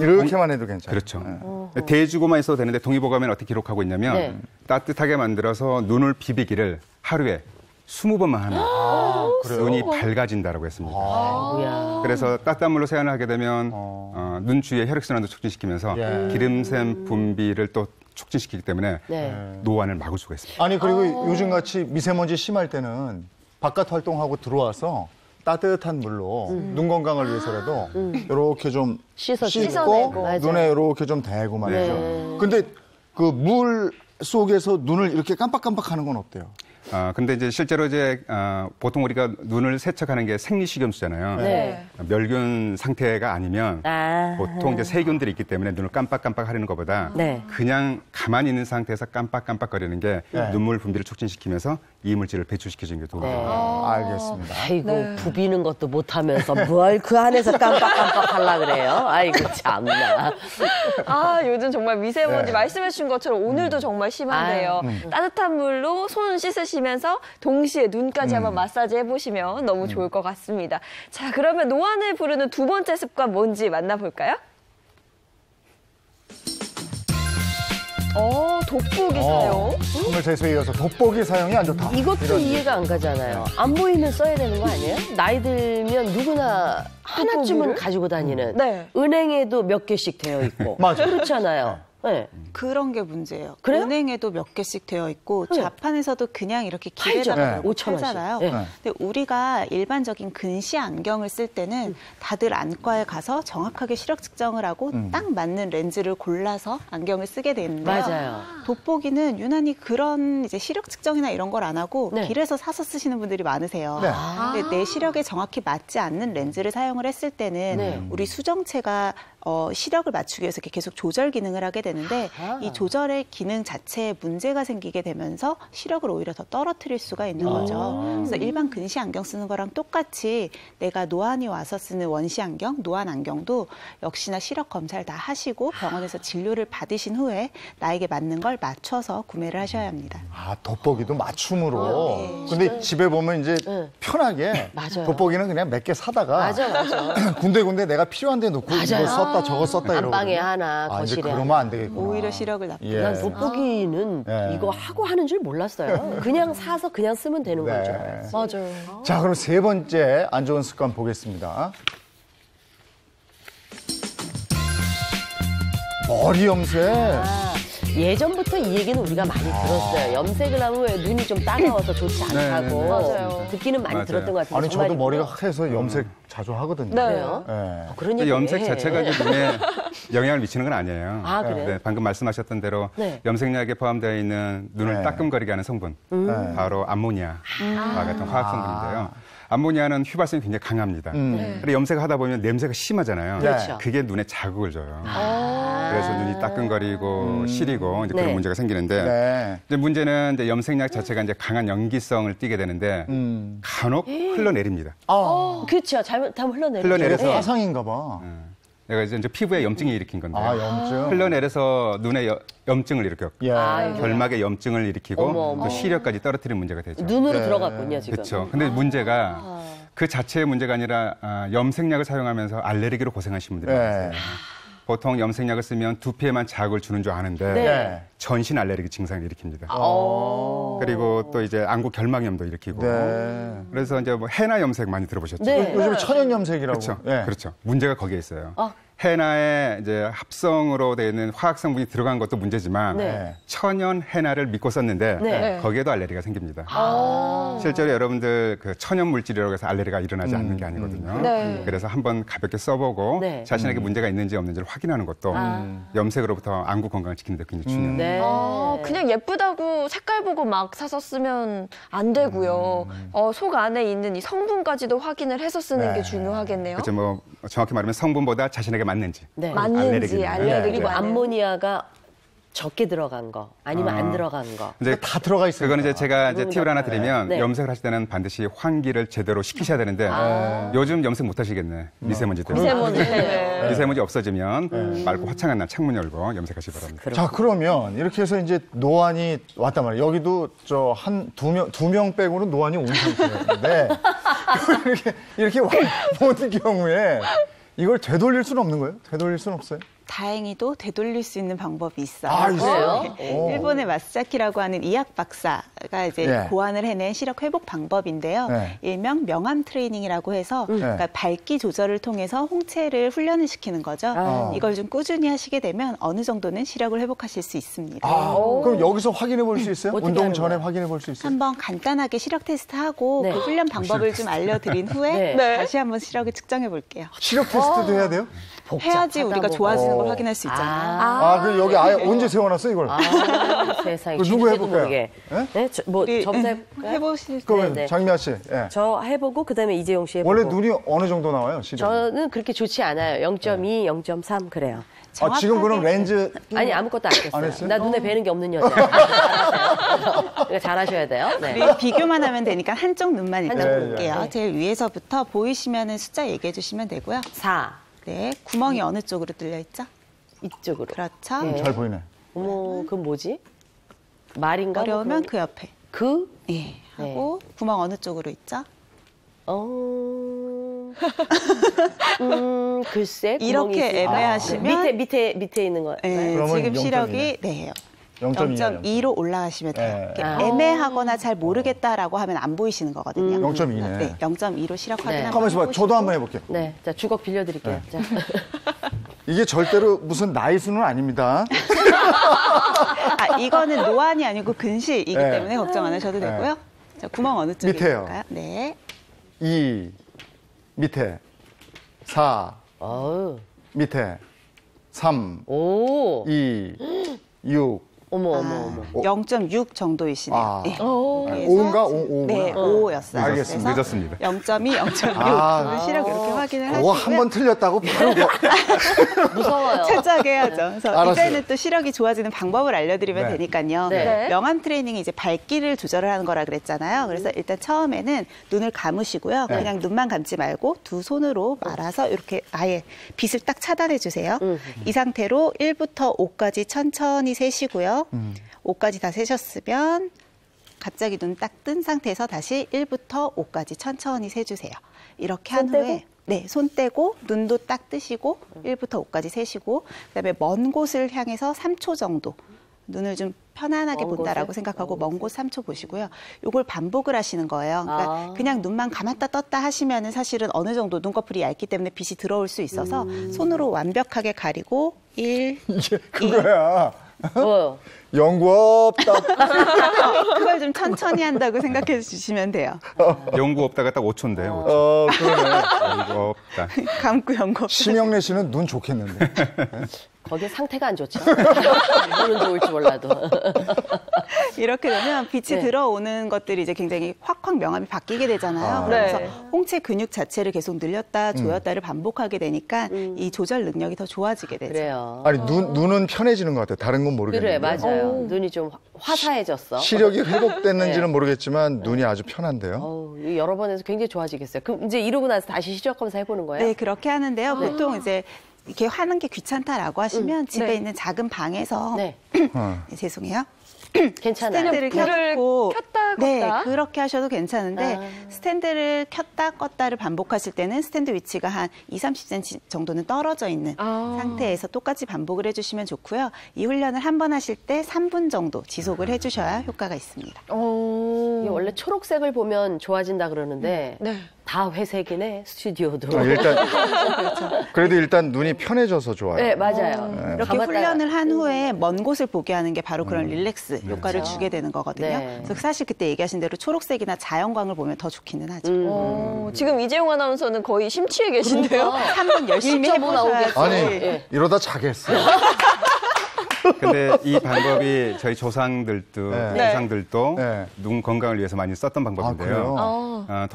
[SPEAKER 1] 이렇게만 해도 괜찮아요.
[SPEAKER 5] 그렇죠. 대주고만 있어도 되는데 동의보감에는 어떻게 기록하고 있냐면
[SPEAKER 4] 네.
[SPEAKER 5] 따뜻하게 만들어서 눈을 비비기를 하루에 20번만 하면 눈이 밝아진다라고 했습니다.
[SPEAKER 4] 뭐야.
[SPEAKER 5] 그래서 따뜻한 물로 세안을 하게 되면 눈 주위의 혈액순환도 촉진시키면서
[SPEAKER 1] 예.
[SPEAKER 5] 기름샘 분비를 또 촉진시키기 때문에
[SPEAKER 4] 네.
[SPEAKER 5] 노안을 막을 수가 있습니다.
[SPEAKER 1] 아니 그리고 요즘같이 미세먼지 심할 때는 바깥 활동하고 들어와서 따뜻한 물로 눈 건강을 위해서라도 이렇게 좀
[SPEAKER 4] 씻어내고.
[SPEAKER 1] 씻고
[SPEAKER 4] 맞아요.
[SPEAKER 1] 눈에 이렇게 좀 대고 말이죠.
[SPEAKER 4] 네.
[SPEAKER 1] 근데 그 물 속에서 눈을 이렇게 깜빡깜빡하는 건 어때요?
[SPEAKER 5] 근데 이제 실제로 이제 보통 우리가 눈을 세척하는 게 생리식염수잖아요.
[SPEAKER 4] 네.
[SPEAKER 5] 멸균 상태가 아니면 보통 이제 세균들이 있기 때문에 눈을 깜빡깜빡 하려는 것보다
[SPEAKER 4] 네.
[SPEAKER 5] 그냥 가만히 있는 상태에서 깜빡깜빡거리는 게
[SPEAKER 1] 네.
[SPEAKER 5] 눈물 분비를 촉진시키면서 이물질을 배출시켜주는 게 도움이 됩니다.
[SPEAKER 1] 알겠습니다.
[SPEAKER 4] 아이고 부비는 것도 못하면서 뭘 그 안에서 깜빡깜빡 하려 그래요? 아이고 참나.
[SPEAKER 2] 요즘 정말 미세먼지
[SPEAKER 1] 네.
[SPEAKER 2] 말씀해 주신 것처럼 오늘도 정말 심한데요. 따뜻한 물로 손 씻으시면서 동시에 눈까지 한번 마사지 해보시면 너무 좋을 것 같습니다. 자, 그러면 노안을 부르는 두 번째 습관 뭔지 만나볼까요? 돋보기 사용.
[SPEAKER 1] 오늘 제수에 이어서 돋보기 사용이 안 좋다.
[SPEAKER 4] 이것도
[SPEAKER 1] 이런
[SPEAKER 4] 이해가 안 가잖아요. 안 보이면 써야 되는 거 아니에요? 나이 들면 누구나 하나쯤은
[SPEAKER 2] 돋보기를?
[SPEAKER 4] 가지고 다니는.
[SPEAKER 2] 네.
[SPEAKER 4] 은행에도 몇 개씩 되어 있고.
[SPEAKER 1] 맞아요.
[SPEAKER 4] 그렇잖아요. 네.
[SPEAKER 6] 그런 게 문제예요.
[SPEAKER 4] 그래요?
[SPEAKER 6] 은행에도 몇 개씩 되어 있고
[SPEAKER 4] 네.
[SPEAKER 6] 자판에서도 그냥 이렇게
[SPEAKER 4] 팔죠.
[SPEAKER 6] 길에다가
[SPEAKER 1] 네.
[SPEAKER 6] 걸고
[SPEAKER 4] 5,000 원씩.
[SPEAKER 6] 팔잖아요.
[SPEAKER 4] 네.
[SPEAKER 6] 근데 우리가 일반적인 근시 안경을 쓸 때는 다들 안과에 가서 정확하게 시력 측정을 하고 딱 맞는 렌즈를 골라서 안경을 쓰게 되는데요.
[SPEAKER 4] 맞아요.
[SPEAKER 6] 돋보기는 유난히 그런 이제 시력 측정이나 이런 걸 안 하고
[SPEAKER 4] 네.
[SPEAKER 6] 길에서 사서 쓰시는 분들이 많으세요.
[SPEAKER 1] 네.
[SPEAKER 6] 근데 내 시력에 정확히 맞지 않는 렌즈를 사용을 했을 때는
[SPEAKER 4] 네.
[SPEAKER 6] 우리 수정체가 시력을 맞추기 위해서 이렇게 계속 조절 기능을 하게 되는데 이 조절의 기능 자체에 문제가 생기게 되면서 시력을 오히려 더 떨어뜨릴 수가 있는 거죠. 그래서 일반 근시 안경 쓰는 거랑 똑같이 내가 노안이 와서 쓰는 원시 안경, 노안 안경도 역시나 시력 검사를 다 하시고 병원에서 진료를 받으신 후에 나에게 맞는 걸 맞춰서 구매를 하셔야 합니다.
[SPEAKER 1] 돋보기도 맞춤으로. 근데 집에 보면 이제 편하게
[SPEAKER 4] 맞아요.
[SPEAKER 1] 돋보기는 그냥 몇 개 사다가
[SPEAKER 4] 맞아.
[SPEAKER 1] 군데군데 내가 필요한 데 놓고 이거 썼다 저거 썼다 이러고.
[SPEAKER 4] 안방에 하나,
[SPEAKER 1] 이제
[SPEAKER 4] 거실에
[SPEAKER 1] 그러면 안 되겠구나.
[SPEAKER 6] 오히려 시력을 나쁘게.
[SPEAKER 1] 예.
[SPEAKER 4] 난 돋보기는
[SPEAKER 1] 네.
[SPEAKER 4] 이거 하고 하는 줄 몰랐어요. 그냥 사서 그냥 쓰면 되는
[SPEAKER 1] 네.
[SPEAKER 4] 거죠.
[SPEAKER 2] 맞아요.
[SPEAKER 1] 자, 그럼 세 번째 안 좋은 습관 보겠습니다. 머리 염색.
[SPEAKER 4] 예전부터 이 얘기는 우리가 많이 들었어요. 염색을 하면 왜 눈이 좀 따가워서 좋지 않다고
[SPEAKER 2] 맞아요.
[SPEAKER 4] 듣기는 많이
[SPEAKER 5] 맞아요.
[SPEAKER 4] 들었던 것 같아요.
[SPEAKER 1] 아니, 저도 머리가 하얘서 염색 자주 하거든요.
[SPEAKER 2] 네.
[SPEAKER 4] 그래요?
[SPEAKER 1] 예.
[SPEAKER 4] 그런 얘기
[SPEAKER 5] 염색
[SPEAKER 4] 왜 해?
[SPEAKER 5] 자체가 이제 눈에 영향을 미치는 건 아니에요.
[SPEAKER 4] 아, 그래요?
[SPEAKER 5] 네, 방금 말씀하셨던 대로
[SPEAKER 4] 네.
[SPEAKER 5] 염색약에 포함되어 있는 눈을
[SPEAKER 1] 네.
[SPEAKER 5] 따끔거리게 하는 성분,
[SPEAKER 1] 네.
[SPEAKER 5] 바로 암모니아와 같은 화학 성분인데요. 암모니아는 휘발성이 굉장히 강합니다. 근데 염색을 하다 보면 냄새가 심하잖아요.
[SPEAKER 4] 그렇죠.
[SPEAKER 5] 그게 눈에 자극을 줘요. 그래서 눈이 따끔거리고 시리고 이제 그런
[SPEAKER 4] 네.
[SPEAKER 5] 문제가 생기는데
[SPEAKER 1] 네.
[SPEAKER 5] 이제 문제는 이제 염색약 자체가 이제 강한 연기성을 띠게 되는데 간혹 흘러내립니다.
[SPEAKER 4] 그렇죠. 잘못하면 흘러내리죠.
[SPEAKER 5] 흘러내려서
[SPEAKER 1] 화상인가 봐.
[SPEAKER 5] 내가 이제 피부에 염증이 일으킨 건데
[SPEAKER 1] 염증.
[SPEAKER 5] 흘러내려서 눈에 염증을 일으켜
[SPEAKER 1] 예.
[SPEAKER 5] 결막에 염증을 일으키고
[SPEAKER 4] 어머.
[SPEAKER 5] 또 시력까지 떨어뜨리는 문제가 되죠.
[SPEAKER 4] 눈으로
[SPEAKER 1] 네.
[SPEAKER 4] 들어갔군요, 지금.
[SPEAKER 5] 그렇죠. 근데 문제가 그 자체의 문제가 아니라 염색약을 사용하면서 알레르기로 고생하시는 분들이
[SPEAKER 1] 네.
[SPEAKER 5] 많으세요. 보통 염색약을 쓰면 두피에만 자극을 주는 줄 아는데
[SPEAKER 1] 네.
[SPEAKER 5] 전신 알레르기 증상을 일으킵니다. 그리고 또 이제 안구 결막염도 일으키고.
[SPEAKER 1] 네.
[SPEAKER 5] 그래서 이제 뭐 해나 염색 많이 들어보셨죠?
[SPEAKER 4] 네.
[SPEAKER 1] 요즘 천연 염색이라고.
[SPEAKER 5] 그렇죠.
[SPEAKER 1] 예.
[SPEAKER 5] 그렇죠. 문제가 거기에 있어요. 해나에 이제 합성으로 되어 있는 화학 성분이 들어간 것도 문제지만
[SPEAKER 4] 네.
[SPEAKER 5] 천연 해나를 믿고 썼는데
[SPEAKER 4] 네.
[SPEAKER 5] 거기에도 알레르기가 생깁니다. 실제로 여러분들 그 천연 물질이라고 해서 알레르기가 일어나지 않는 게 아니거든요.
[SPEAKER 2] 네.
[SPEAKER 5] 그래서 한번 가볍게 써보고
[SPEAKER 4] 네.
[SPEAKER 5] 자신에게 문제가 있는지 없는지를 확인하는 것도 염색으로부터 안구 건강을 지키는 데 굉장히 중요해요.
[SPEAKER 4] 네.
[SPEAKER 2] 그냥 예쁘다고 색깔 보고 막 사서 쓰면 안 되고요. 속 안에 있는 이 성분까지도 확인을 해서 쓰는 게 중요하겠네요.
[SPEAKER 5] 그렇죠. 뭐 정확히 말하면 성분보다 자신에게 맞는지.
[SPEAKER 4] 네.
[SPEAKER 2] 맞는지 알레르기
[SPEAKER 4] 그리고
[SPEAKER 2] 반응.
[SPEAKER 4] 암모니아가 적게 들어간 거 아니면 안 들어간 거.
[SPEAKER 5] 이제
[SPEAKER 1] 다 들어가 있어요.
[SPEAKER 5] 그거는 이제 제가 이제 팁을 하나 드리면
[SPEAKER 4] 네.
[SPEAKER 5] 염색을 하실 때는 반드시 환기를 제대로 시키셔야 되는데 요즘 염색 못 하시겠네. 미세먼지 때문에.
[SPEAKER 2] 미세먼지 때문에.
[SPEAKER 5] 미세먼지 없어지면 맑고 화창한 날 창문 열고 염색하시기 바랍니다.
[SPEAKER 1] 자, 그러면 이렇게 해서 이제 노안이 왔단 말이에요. 여기도 저 두 명 빼고는 노안이 온 상태였는데 이렇게 온 경우에 이걸 되돌릴 수는 없는 거예요? 되돌릴 수는 없어요?
[SPEAKER 6] 다행히도 되돌릴 수 있는 방법이 있어요.
[SPEAKER 1] 아, 있어요?
[SPEAKER 6] 네.
[SPEAKER 1] 오.
[SPEAKER 6] 일본의 마스자키라고 하는 이학 박사가 이제
[SPEAKER 1] 네.
[SPEAKER 6] 고안을 해낸 시력 회복 방법인데요.
[SPEAKER 1] 네.
[SPEAKER 6] 일명 명암 트레이닝이라고 해서 그러니까 밝기 조절을 통해서 홍채를 훈련을 시키는 거죠. 이걸 좀 꾸준히 하시게 되면 어느 정도는 시력을 회복하실 수 있습니다.
[SPEAKER 1] 그럼 여기서 확인해 볼 수 있어요?
[SPEAKER 4] 어떻게
[SPEAKER 1] 운동
[SPEAKER 4] 하는
[SPEAKER 1] 전에
[SPEAKER 4] 거예요?
[SPEAKER 1] 확인해 볼 수 있어요?
[SPEAKER 6] 한번 간단하게 시력 테스트 하고
[SPEAKER 4] 네.
[SPEAKER 6] 그 훈련 방법을 좀 알려드린 후에
[SPEAKER 4] 네.
[SPEAKER 6] 다시 한번 시력을 측정해 볼게요.
[SPEAKER 1] 시력 테스트도 해야 돼요?
[SPEAKER 6] 해야지 우리가
[SPEAKER 4] 뭐.
[SPEAKER 6] 좋아지는 걸 확인할 수 있잖아요.
[SPEAKER 1] 아, 그 여기 아예 언제 세워놨어 이걸?
[SPEAKER 4] 세상에.
[SPEAKER 1] 그거 누구
[SPEAKER 4] 주제도
[SPEAKER 1] 해볼까요?
[SPEAKER 4] 모르게.
[SPEAKER 1] 네?
[SPEAKER 4] 네? 뭐
[SPEAKER 6] 우리
[SPEAKER 4] 점수 해볼까요?
[SPEAKER 6] 해보실 때
[SPEAKER 1] 그러면
[SPEAKER 4] 네.
[SPEAKER 1] 장미아 씨, 예.
[SPEAKER 4] 저 해보고 그다음에 이재용 씨 해보고.
[SPEAKER 1] 원래 눈이 어느 정도 나와요? 시력?
[SPEAKER 4] 저는 그렇게 좋지 않아요. 0.2, 0.3 그래요.
[SPEAKER 1] 아, 지금 그럼
[SPEAKER 6] 정확하게
[SPEAKER 1] 렌즈
[SPEAKER 4] 아니 아무것도 안
[SPEAKER 1] 안
[SPEAKER 4] 했어요.
[SPEAKER 1] 했어요?
[SPEAKER 4] 나 눈에 뵈는 게 없는 여자. 잘하세요. 그러니까 잘하셔야 돼요. 네.
[SPEAKER 6] 우리 비교만 하면 되니까 한쪽 눈만 일단
[SPEAKER 4] 한쪽
[SPEAKER 6] 볼게요.
[SPEAKER 4] 눈.
[SPEAKER 6] 제일 위에서부터 보이시면 숫자 얘기해 주시면 되고요.
[SPEAKER 4] 4
[SPEAKER 6] 네, 구멍이 어느 쪽으로 뚫려 있죠?
[SPEAKER 4] 이쪽으로.
[SPEAKER 6] 그렇죠.
[SPEAKER 4] 네.
[SPEAKER 1] 잘 보이네.
[SPEAKER 4] 어머, 그건 뭐지? 말인가?
[SPEAKER 6] 어려우면
[SPEAKER 4] 뭐
[SPEAKER 6] 그 옆에.
[SPEAKER 4] 그?
[SPEAKER 6] 예. 하고 구멍 어느 쪽으로 있죠?
[SPEAKER 4] 글쎄. 구멍이
[SPEAKER 6] 이렇게
[SPEAKER 4] 있으니까.
[SPEAKER 6] 애매하시면
[SPEAKER 4] 밑에 있는 거.
[SPEAKER 6] 네,
[SPEAKER 1] 그러면
[SPEAKER 6] 지금
[SPEAKER 1] 0.2 네.
[SPEAKER 6] 시력이 네.
[SPEAKER 1] 0.2로
[SPEAKER 6] 0.2로 올라가시면 돼요.
[SPEAKER 1] 네.
[SPEAKER 6] 이렇게 애매하거나 잘 모르겠다라고 하면 안 보이시는 거거든요.
[SPEAKER 1] 0.2네.
[SPEAKER 6] 네, 0.2로 시력 확인 한번
[SPEAKER 1] 가만있어 봐.
[SPEAKER 6] 해보시고.
[SPEAKER 1] 저도 한번 해볼게요.
[SPEAKER 4] 네. 자, 주걱 빌려드릴게요. 자.
[SPEAKER 1] 이게 절대로 무슨 나이수는 아닙니다.
[SPEAKER 6] 아, 이거는 노안이 아니고 근시이기
[SPEAKER 1] 네.
[SPEAKER 6] 때문에 걱정 안 하셔도 되고요. 자, 구멍 어느 쪽에
[SPEAKER 1] 밑에요.
[SPEAKER 6] 있을까요? 네.
[SPEAKER 1] 2 밑에 4
[SPEAKER 4] 어우.
[SPEAKER 1] 밑에 3
[SPEAKER 4] 오.
[SPEAKER 1] 2 6
[SPEAKER 4] 어머.
[SPEAKER 6] 0.6 정도이시네요.
[SPEAKER 1] 아.
[SPEAKER 6] 네.
[SPEAKER 1] 5인가? 5.
[SPEAKER 6] 네, 5였어요.
[SPEAKER 1] 알겠습니다.
[SPEAKER 5] 늦었습니다.
[SPEAKER 6] 0.2, 0.6.
[SPEAKER 1] 아.
[SPEAKER 6] 시력 이렇게 확인을
[SPEAKER 1] 그거
[SPEAKER 6] 하시고요.
[SPEAKER 1] 한 번 틀렸다고 바로
[SPEAKER 4] 무서워요.
[SPEAKER 6] 철저하게 해야죠. 그래서
[SPEAKER 1] 알았어요.
[SPEAKER 6] 이제는 또 시력이 좋아지는 방법을 알려드리면
[SPEAKER 1] 네.
[SPEAKER 6] 되니까요.
[SPEAKER 4] 네.
[SPEAKER 6] 명암 트레이닝이 이제 밝기를 조절을 하는 거라 그랬잖아요. 그래서 일단 처음에는 눈을 감으시고요.
[SPEAKER 1] 네.
[SPEAKER 6] 그냥 눈만 감지 말고 두 손으로 말아서 이렇게 아예 빛을 딱 차단해 주세요. 이 상태로 1부터 5까지 천천히 세시고요. 5까지 다 세셨으면 갑자기 눈 딱 뜬 상태에서 다시 1부터 5까지 천천히 세주세요. 이렇게 한
[SPEAKER 4] 손 떼고?
[SPEAKER 6] 후에 네, 손 떼고 눈도 딱 뜨시고 1부터 5까지 세시고 그다음에 먼 곳을 향해서 3초 정도 눈을 좀 편안하게
[SPEAKER 4] 먼
[SPEAKER 6] 본다라고
[SPEAKER 4] 곳을?
[SPEAKER 6] 생각하고 먼 곳 3초 보시고요. 요걸 반복을 하시는 거예요. 그러니까 그냥 눈만 감았다 떴다 하시면은 사실은 어느 정도 눈꺼풀이 얇기 때문에 빛이 들어올 수 있어서 손으로 완벽하게 가리고 1,
[SPEAKER 1] 이게 그거야.
[SPEAKER 4] 뭐요?
[SPEAKER 1] 연구 없다.
[SPEAKER 6] 그걸 좀 천천히 한다고 생각해 주시면 돼요.
[SPEAKER 5] 연구 없다가 딱 5초인데. 5초.
[SPEAKER 1] 그러네.
[SPEAKER 5] 연구 없다.
[SPEAKER 6] 감고 연구.
[SPEAKER 1] 심영래 씨는 눈 좋겠는데.
[SPEAKER 4] 거기에 상태가 안 좋죠. 눈은 좋을지 몰라도.
[SPEAKER 6] 이렇게 되면 빛이
[SPEAKER 4] 네.
[SPEAKER 6] 들어오는 것들이 이제 굉장히 확확 명암이 바뀌게 되잖아요. 그래서
[SPEAKER 2] 네.
[SPEAKER 6] 홍채 근육 자체를 계속 늘렸다 조였다를 반복하게 되니까 이 조절 능력이 더 좋아지게 되죠.
[SPEAKER 4] 그래요.
[SPEAKER 1] 아니 눈은 편해지는 것 같아요. 다른 건
[SPEAKER 4] 그래,
[SPEAKER 1] 모르겠는데.
[SPEAKER 4] 맞아요. 눈이 좀 화사해졌어.
[SPEAKER 1] 시력이 회복됐는지는
[SPEAKER 4] 네.
[SPEAKER 1] 모르겠지만 눈이 아주 편한데요.
[SPEAKER 4] 어우, 여러 번 해서 굉장히 좋아지겠어요. 그럼 이제 이러고 나서 다시 시작하면서 해보는 거예요?
[SPEAKER 6] 네, 그렇게 하는데요. 보통 이제 이렇게 하는 게 귀찮다라고 하시면 집에
[SPEAKER 2] 네.
[SPEAKER 6] 있는 작은 방에서
[SPEAKER 4] 네.
[SPEAKER 6] 네, 죄송해요.
[SPEAKER 4] 괜찮아요.
[SPEAKER 6] 스탠드를
[SPEAKER 2] 불을
[SPEAKER 6] 켜고
[SPEAKER 2] 켰다
[SPEAKER 6] 네,
[SPEAKER 2] 껐다?
[SPEAKER 6] 그렇게 하셔도 괜찮은데
[SPEAKER 4] 아.
[SPEAKER 6] 스탠드를 켰다 껐다를 반복하실 때는 스탠드 위치가 한 2-30cm 정도는 떨어져 있는
[SPEAKER 2] 아.
[SPEAKER 6] 상태에서 똑같이 반복을 해주시면 좋고요. 이 훈련을 한 번 하실 때 3분 정도 지속을 해주셔야 효과가 있습니다.
[SPEAKER 4] 이게 원래 초록색을 보면 좋아진다 그러는데
[SPEAKER 2] 네.
[SPEAKER 4] 다 회색이네, 스튜디오도.
[SPEAKER 1] 일단 그래도 일단 눈이 편해져서 좋아요.
[SPEAKER 4] 네, 맞아요.
[SPEAKER 6] 이렇게
[SPEAKER 4] 감았다가-
[SPEAKER 6] 훈련을 한 후에 먼 곳을 보게 하는 게 바로 그런 릴렉스 효과를
[SPEAKER 4] 그렇죠.
[SPEAKER 6] 주게 되는 거거든요.
[SPEAKER 4] 네.
[SPEAKER 6] 그래서 사실 그때 얘기하신 대로 초록색이나 자연광을 보면 더 좋기는 하죠.
[SPEAKER 2] 지금 이재용 아나운서는 거의 심취해 계신데요.
[SPEAKER 6] 한번 열심히
[SPEAKER 4] 1.5 나오겠어요.
[SPEAKER 6] 해보셔야지.
[SPEAKER 1] 아니
[SPEAKER 4] 예.
[SPEAKER 1] 이러다 자겠어요.
[SPEAKER 5] 근데 이 방법이 저희 조상들도
[SPEAKER 1] 네.
[SPEAKER 5] 눈 건강을 위해서 많이 썼던
[SPEAKER 1] 아,
[SPEAKER 5] 방법인데요.
[SPEAKER 1] 그래요?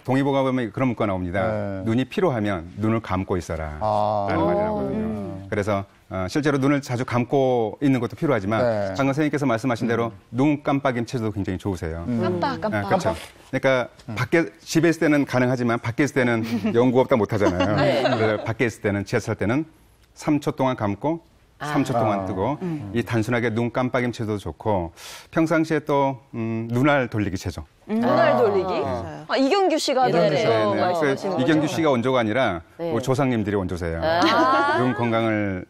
[SPEAKER 5] 동의보감 보면 그런 문구가 나옵니다.
[SPEAKER 1] 네.
[SPEAKER 5] 눈이 피로하면 눈을 감고 있어라
[SPEAKER 1] 아.
[SPEAKER 5] 라는 말이 나오거든요. 그래서 실제로 눈을 자주 감고 있는 것도 필요하지만
[SPEAKER 1] 네.
[SPEAKER 5] 방금 선생님께서 말씀하신 대로 눈 깜빡임 체조도 굉장히 좋으세요.
[SPEAKER 2] 깜빡.
[SPEAKER 5] 그렇죠. 그러니까 밖에 집에 있을 때는 가능하지만 밖에 있을 때는 연구 없다 못 하잖아요. 그래서 밖에 있을 때는 지하철 때는 3초 동안 감고 3초 동안 뜨고 이 단순하게 눈 깜빡임 체조도 좋고 평상시에 또 눈알 돌리기 체조.
[SPEAKER 2] 눈알 돌리기. 이경규 씨가
[SPEAKER 4] 옛날에.
[SPEAKER 2] 하던
[SPEAKER 4] 네,
[SPEAKER 2] 거
[SPEAKER 4] 네.
[SPEAKER 2] 말씀하시는 거죠?
[SPEAKER 5] 이경규 씨가 원조가 아니라
[SPEAKER 4] 네.
[SPEAKER 5] 우리 조상님들이 원조세요.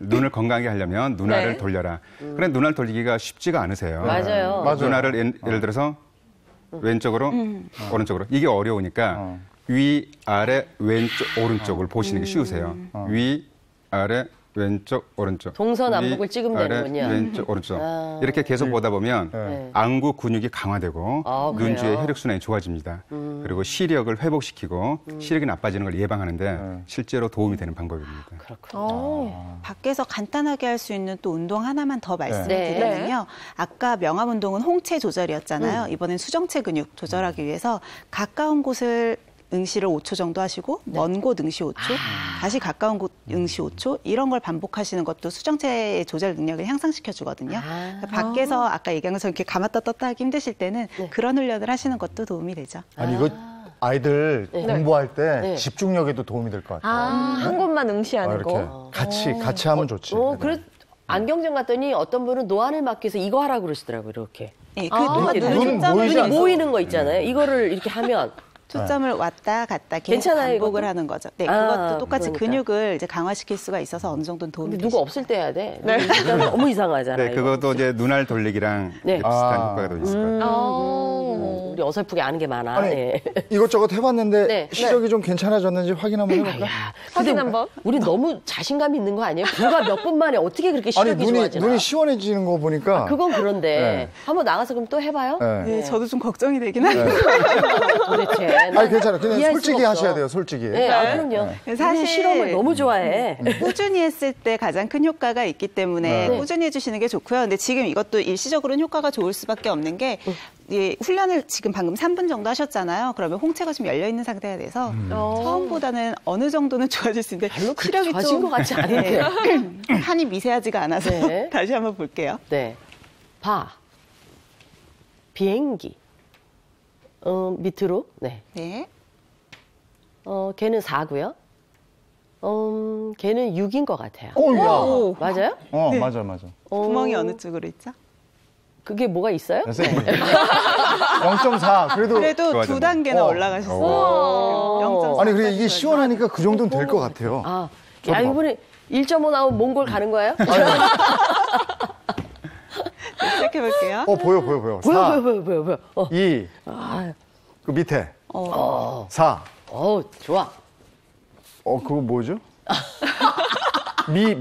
[SPEAKER 5] 눈을 건강하게 하려면 눈알을
[SPEAKER 2] 네.
[SPEAKER 5] 돌려라. 그런데 눈알 돌리기가 쉽지가 않으세요.
[SPEAKER 4] 맞아요.
[SPEAKER 1] 맞아요.
[SPEAKER 5] 눈알을 예를 들어서 왼쪽으로 오른쪽으로 이게 어려우니까 위 아래 왼쪽 오른쪽을 보시는 게 쉬우세요. 위 아래 왼쪽 오른쪽
[SPEAKER 4] 동서남북을 찍으면
[SPEAKER 5] 아래,
[SPEAKER 4] 되는군요.
[SPEAKER 5] 왼쪽 오른쪽 이렇게 계속 보다 보면
[SPEAKER 4] 네.
[SPEAKER 5] 안구 근육이 강화되고
[SPEAKER 4] 아,
[SPEAKER 5] 눈
[SPEAKER 4] 그래요?
[SPEAKER 5] 주의 혈액순환이 좋아집니다. 그리고 시력을 회복시키고 시력이 나빠지는 걸 예방하는데 실제로 도움이 되는 방법입니다.
[SPEAKER 6] 밖에서 간단하게 할 수 있는 또 운동 하나만 더 말씀을
[SPEAKER 4] 네.
[SPEAKER 6] 드리면요. 아까 명암 운동은 홍채 조절이었잖아요. 이번엔 수정체 근육 조절하기 위해서 가까운 곳을 응시를 5초 정도 하시고 먼 곳 응시 5초, 다시 가까운 곳 응시 5초 이런 걸 반복하시는 것도 수정체의 조절 능력을 향상시켜 주거든요. 그러니까 밖에서 아까 얘기한 것처럼 이렇게 감았다 떴다 하기 힘드실 때는 그런 훈련을 하시는 것도 도움이 되죠.
[SPEAKER 1] 아니 이거 아이들 공부할 때
[SPEAKER 4] 네.
[SPEAKER 1] 집중력에도 도움이 될 것 같아요.
[SPEAKER 2] 한 곳만 응시하는
[SPEAKER 1] 이렇게
[SPEAKER 2] 거.
[SPEAKER 1] 같이 하면 좋지.
[SPEAKER 4] 그래 안경점 갔더니 어떤 분은 노안을 막기 위해서 이거 하라고 그러시더라고요, 이렇게.
[SPEAKER 6] 예, 그
[SPEAKER 4] 이렇게
[SPEAKER 6] 눈
[SPEAKER 1] 눈
[SPEAKER 6] 초점을
[SPEAKER 1] 보이지
[SPEAKER 4] 눈이
[SPEAKER 1] 않죠?
[SPEAKER 4] 모이는 거 있잖아요. 이거를 이렇게 하면
[SPEAKER 6] 초점을 왔다 갔다 계속
[SPEAKER 4] 괜찮아요,
[SPEAKER 6] 반복을
[SPEAKER 4] 이것도?
[SPEAKER 6] 하는 거죠. 네,
[SPEAKER 4] 아,
[SPEAKER 6] 그것도 똑같이
[SPEAKER 4] 그러니까.
[SPEAKER 6] 근육을 이제 강화시킬 수가 있어서 어느 정도는 도움이
[SPEAKER 4] 근데
[SPEAKER 6] 되죠.
[SPEAKER 4] 누가 없을 때 해야 돼. 너무 이상하잖아요.
[SPEAKER 5] 네, 그것도 이제 눈알 돌리기랑
[SPEAKER 4] 네.
[SPEAKER 5] 비슷한 효과가 더 있을 거예요.
[SPEAKER 4] 우리 어설프게 아는 게 많아.
[SPEAKER 1] 아니
[SPEAKER 4] 예.
[SPEAKER 1] 이것저것 해봤는데
[SPEAKER 4] 네.
[SPEAKER 1] 시력이 좀 괜찮아졌는지 확인 한번 해볼까?
[SPEAKER 2] 확인 한번.
[SPEAKER 4] 우리 너무 자신감 있는 거 아니에요? 불과 몇 분 만에 어떻게 그렇게
[SPEAKER 1] 아니
[SPEAKER 4] 시력이
[SPEAKER 1] 눈이
[SPEAKER 4] 좋아지나?
[SPEAKER 1] 시원해지는 거 보니까.
[SPEAKER 4] 그건 그런데
[SPEAKER 1] 네.
[SPEAKER 4] 한번 나가서 그럼 또 해봐요.
[SPEAKER 1] 네.
[SPEAKER 6] 네, 저도 좀 걱정이 되긴 하네요.
[SPEAKER 4] 도대체.
[SPEAKER 1] 아니 괜찮아. 그냥
[SPEAKER 4] 이해할
[SPEAKER 1] 솔직히
[SPEAKER 4] 수가
[SPEAKER 1] 하셔야
[SPEAKER 4] 없어.
[SPEAKER 1] 돼요. 솔직히.
[SPEAKER 4] 네, 그럼요.
[SPEAKER 6] 사실
[SPEAKER 4] 실험을 너무 좋아해.
[SPEAKER 6] 꾸준히 했을 때 가장 큰 효과가 있기 때문에
[SPEAKER 1] 네.
[SPEAKER 6] 꾸준히 해주시는 게 좋고요. 근데 지금 이것도 일시적으로는 효과가 좋을 수밖에 없는 게 이 훈련을 지금 방금 3분 정도 하셨잖아요. 그러면 홍채가 좀 열려 있는 상태가 돼서 처음보다는 어느 정도는 좋아질 수 있는데 시력이
[SPEAKER 4] 좋아진 것 같지 않은데.
[SPEAKER 6] 한이 미세하지가 않아서
[SPEAKER 4] 네.
[SPEAKER 6] 다시 한번 볼게요.
[SPEAKER 4] 네. 비행기. 밑으로. 네.
[SPEAKER 6] 네.
[SPEAKER 4] 걔는 4고요. 걔는 6인 것 같아요.
[SPEAKER 1] 야.
[SPEAKER 4] 맞아요?
[SPEAKER 1] 맞아, 맞아.
[SPEAKER 6] 구멍이 어느 쪽으로 있죠?
[SPEAKER 4] 그게 뭐가 있어요?
[SPEAKER 1] 선생님. 0.4.
[SPEAKER 6] 그래도
[SPEAKER 5] 좋아졌네.
[SPEAKER 6] 두 단계나 올라가셨어요. 0.4
[SPEAKER 1] 아니, 그래, 이게 시원하니까 그 정도는 될 것 같아요.
[SPEAKER 4] 아, 야, 이번에 1.5 나오면 몽골 가는 거예요?
[SPEAKER 6] 시작해 볼게요.
[SPEAKER 1] 보여. 4,
[SPEAKER 4] 뭐야.
[SPEAKER 1] 2, 그 밑에. 4.
[SPEAKER 4] 좋아.
[SPEAKER 1] 그거 뭐죠? 미.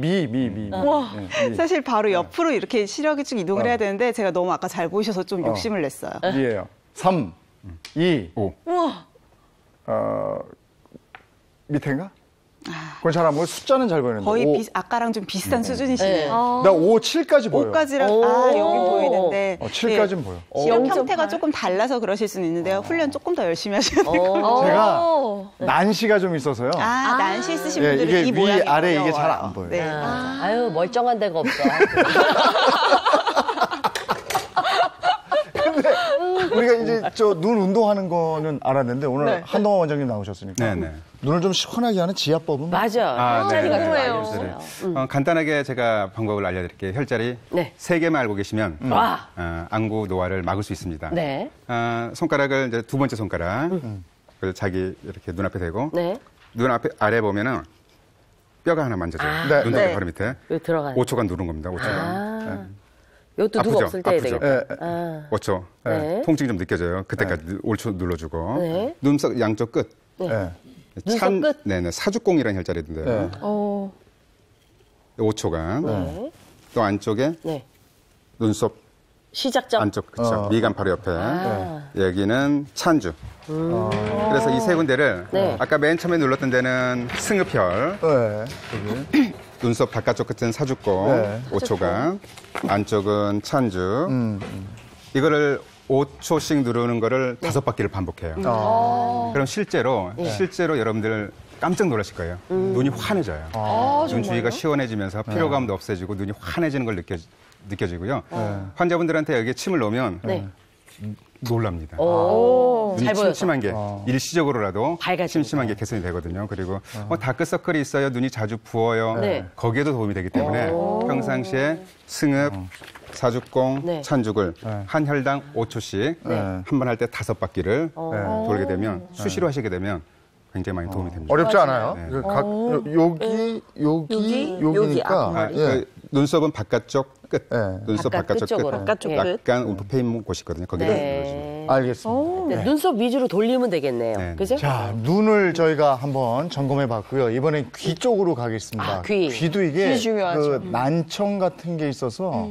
[SPEAKER 6] 사실 바로 옆으로 이렇게 시력이 쭉 이동을 해야 되는데 제가 너무 아까 잘 보이셔서 좀 욕심을 냈어요.
[SPEAKER 1] 미예요. 3, 2,
[SPEAKER 5] 5.
[SPEAKER 1] 밑에인가? 그건 잘 안 보여. 숫자는 잘 보이는데.
[SPEAKER 6] 거의 아까랑 좀 비슷한 수준이시네요.
[SPEAKER 1] 나 5, 7까지 보여.
[SPEAKER 6] 5까지랑 여기 보이는데
[SPEAKER 1] 7까지는 보여.
[SPEAKER 6] 시력 형태가 조금 달라서 그러실 수는 있는데요. 훈련 조금 더 열심히 하셔야 될 것 같아요.
[SPEAKER 1] 제가 난시가 좀 있어서요.
[SPEAKER 6] 난시 있으신
[SPEAKER 1] 예,
[SPEAKER 6] 분들은
[SPEAKER 1] 이게
[SPEAKER 6] 이 모양이
[SPEAKER 1] 위, 아래 이게
[SPEAKER 6] 어려워요.
[SPEAKER 1] 잘 안 보여요.
[SPEAKER 6] 네.
[SPEAKER 4] 아유, 멀쩡한 데가 없어.
[SPEAKER 1] 우리가 이제 눈 운동하는 거는 알았는데 오늘 한동환 원장님 나오셨으니까
[SPEAKER 5] 네네.
[SPEAKER 1] 눈을 좀 시원하게 하는 지압법은
[SPEAKER 4] 맞아.
[SPEAKER 5] 네,
[SPEAKER 4] 혈자리가
[SPEAKER 5] 네,
[SPEAKER 4] 좀
[SPEAKER 5] 네.
[SPEAKER 4] 알려주세요.
[SPEAKER 5] 간단하게 제가 방법을 알려드릴게요. 혈자리
[SPEAKER 4] 네.
[SPEAKER 5] 3개만 알고 계시면
[SPEAKER 4] 와.
[SPEAKER 5] 안구 노화를 막을 수 있습니다.
[SPEAKER 4] 네.
[SPEAKER 5] 손가락을 이제 두 번째 손가락 그걸 자기 이렇게 눈앞에 대고
[SPEAKER 4] 네.
[SPEAKER 5] 눈앞에 아래 보면은 뼈가 하나 만져져요.
[SPEAKER 1] 네,
[SPEAKER 5] 눈썹
[SPEAKER 6] 네.
[SPEAKER 5] 바로 밑에
[SPEAKER 4] 여기 들어가는.
[SPEAKER 5] 5초간 누른 겁니다. 5초간.
[SPEAKER 4] 이것도 누가 없을 때 해야
[SPEAKER 5] 아프죠?
[SPEAKER 4] 되겠다.
[SPEAKER 5] 5초.
[SPEAKER 4] 네.
[SPEAKER 5] 통증이 좀 느껴져요. 그때까지 5초 눌러주고
[SPEAKER 4] 네.
[SPEAKER 5] 눈썹 양쪽 끝
[SPEAKER 1] 네.
[SPEAKER 4] 눈썹 끝?
[SPEAKER 5] 네네. 사죽공이라는 혈자리 있는데요.
[SPEAKER 1] 네.
[SPEAKER 5] 5초간.
[SPEAKER 4] 네.
[SPEAKER 5] 또 안쪽에
[SPEAKER 4] 네.
[SPEAKER 5] 눈썹
[SPEAKER 4] 시작점.
[SPEAKER 5] 안쪽, 그쵸. 미간 바로 옆에.
[SPEAKER 4] 아.
[SPEAKER 5] 여기는 찬주. 그래서 이 세 군데를
[SPEAKER 4] 네.
[SPEAKER 5] 아까 맨 처음에 눌렀던 데는 승읍혈,
[SPEAKER 1] 네.
[SPEAKER 5] 눈썹 바깥쪽 끝은 사죽공,
[SPEAKER 1] 네.
[SPEAKER 5] 5초간, 안쪽은 찬주. 이거를 5초씩 누르는 거를 5바퀴를 반복해요. 그럼 실제로 여러분들 깜짝 놀라실 거예요. 눈이 환해져요. 눈 주위가 시원해지면서 피로감도 없어지고 눈이 환해지는 걸 느껴지고요. 환자분들한테 여기에 침을 넣으면
[SPEAKER 4] 네.
[SPEAKER 5] 놀랍니다.
[SPEAKER 4] 잘
[SPEAKER 5] 눈이
[SPEAKER 4] 보여서.
[SPEAKER 5] 침침한 게 일시적으로라도
[SPEAKER 4] 밝아지니까.
[SPEAKER 5] 침침한 게 개선이 되거든요. 그리고 다크서클이 있어요. 눈이 자주 부어요.
[SPEAKER 4] 네.
[SPEAKER 5] 거기에도 도움이 되기 때문에 평상시에 승읍, 사죽공,
[SPEAKER 4] 네.
[SPEAKER 5] 찬죽을 한 혈당 5초씩 한 번 할 때 5바퀴를 돌게 되면 수시로 하시게 되면 굉장히 많이 도움이 됩니다.
[SPEAKER 1] 어렵지 않아요?
[SPEAKER 5] 네.
[SPEAKER 1] 여기니까. 예.
[SPEAKER 5] 눈썹은 바깥쪽 끝.
[SPEAKER 1] 네.
[SPEAKER 5] 눈썹
[SPEAKER 4] 바깥
[SPEAKER 5] 바깥쪽
[SPEAKER 4] 끝쪽으로.
[SPEAKER 5] 끝.
[SPEAKER 2] 바깥쪽 끝.
[SPEAKER 5] 약간 움푹 있는 곳이 있거든요. 거기다 누르시면.
[SPEAKER 4] 네.
[SPEAKER 1] 알겠습니다.
[SPEAKER 4] 네, 눈썹 위주로 돌리면 되겠네요.
[SPEAKER 5] 네.
[SPEAKER 4] 그죠?
[SPEAKER 1] 자, 눈을 저희가 한번 점검해 봤고요. 이번엔 귀 쪽으로 가겠습니다.
[SPEAKER 4] 아, 귀.
[SPEAKER 1] 도 이게
[SPEAKER 2] 귀 중요하죠.
[SPEAKER 1] 그 난청 같은 게 있어서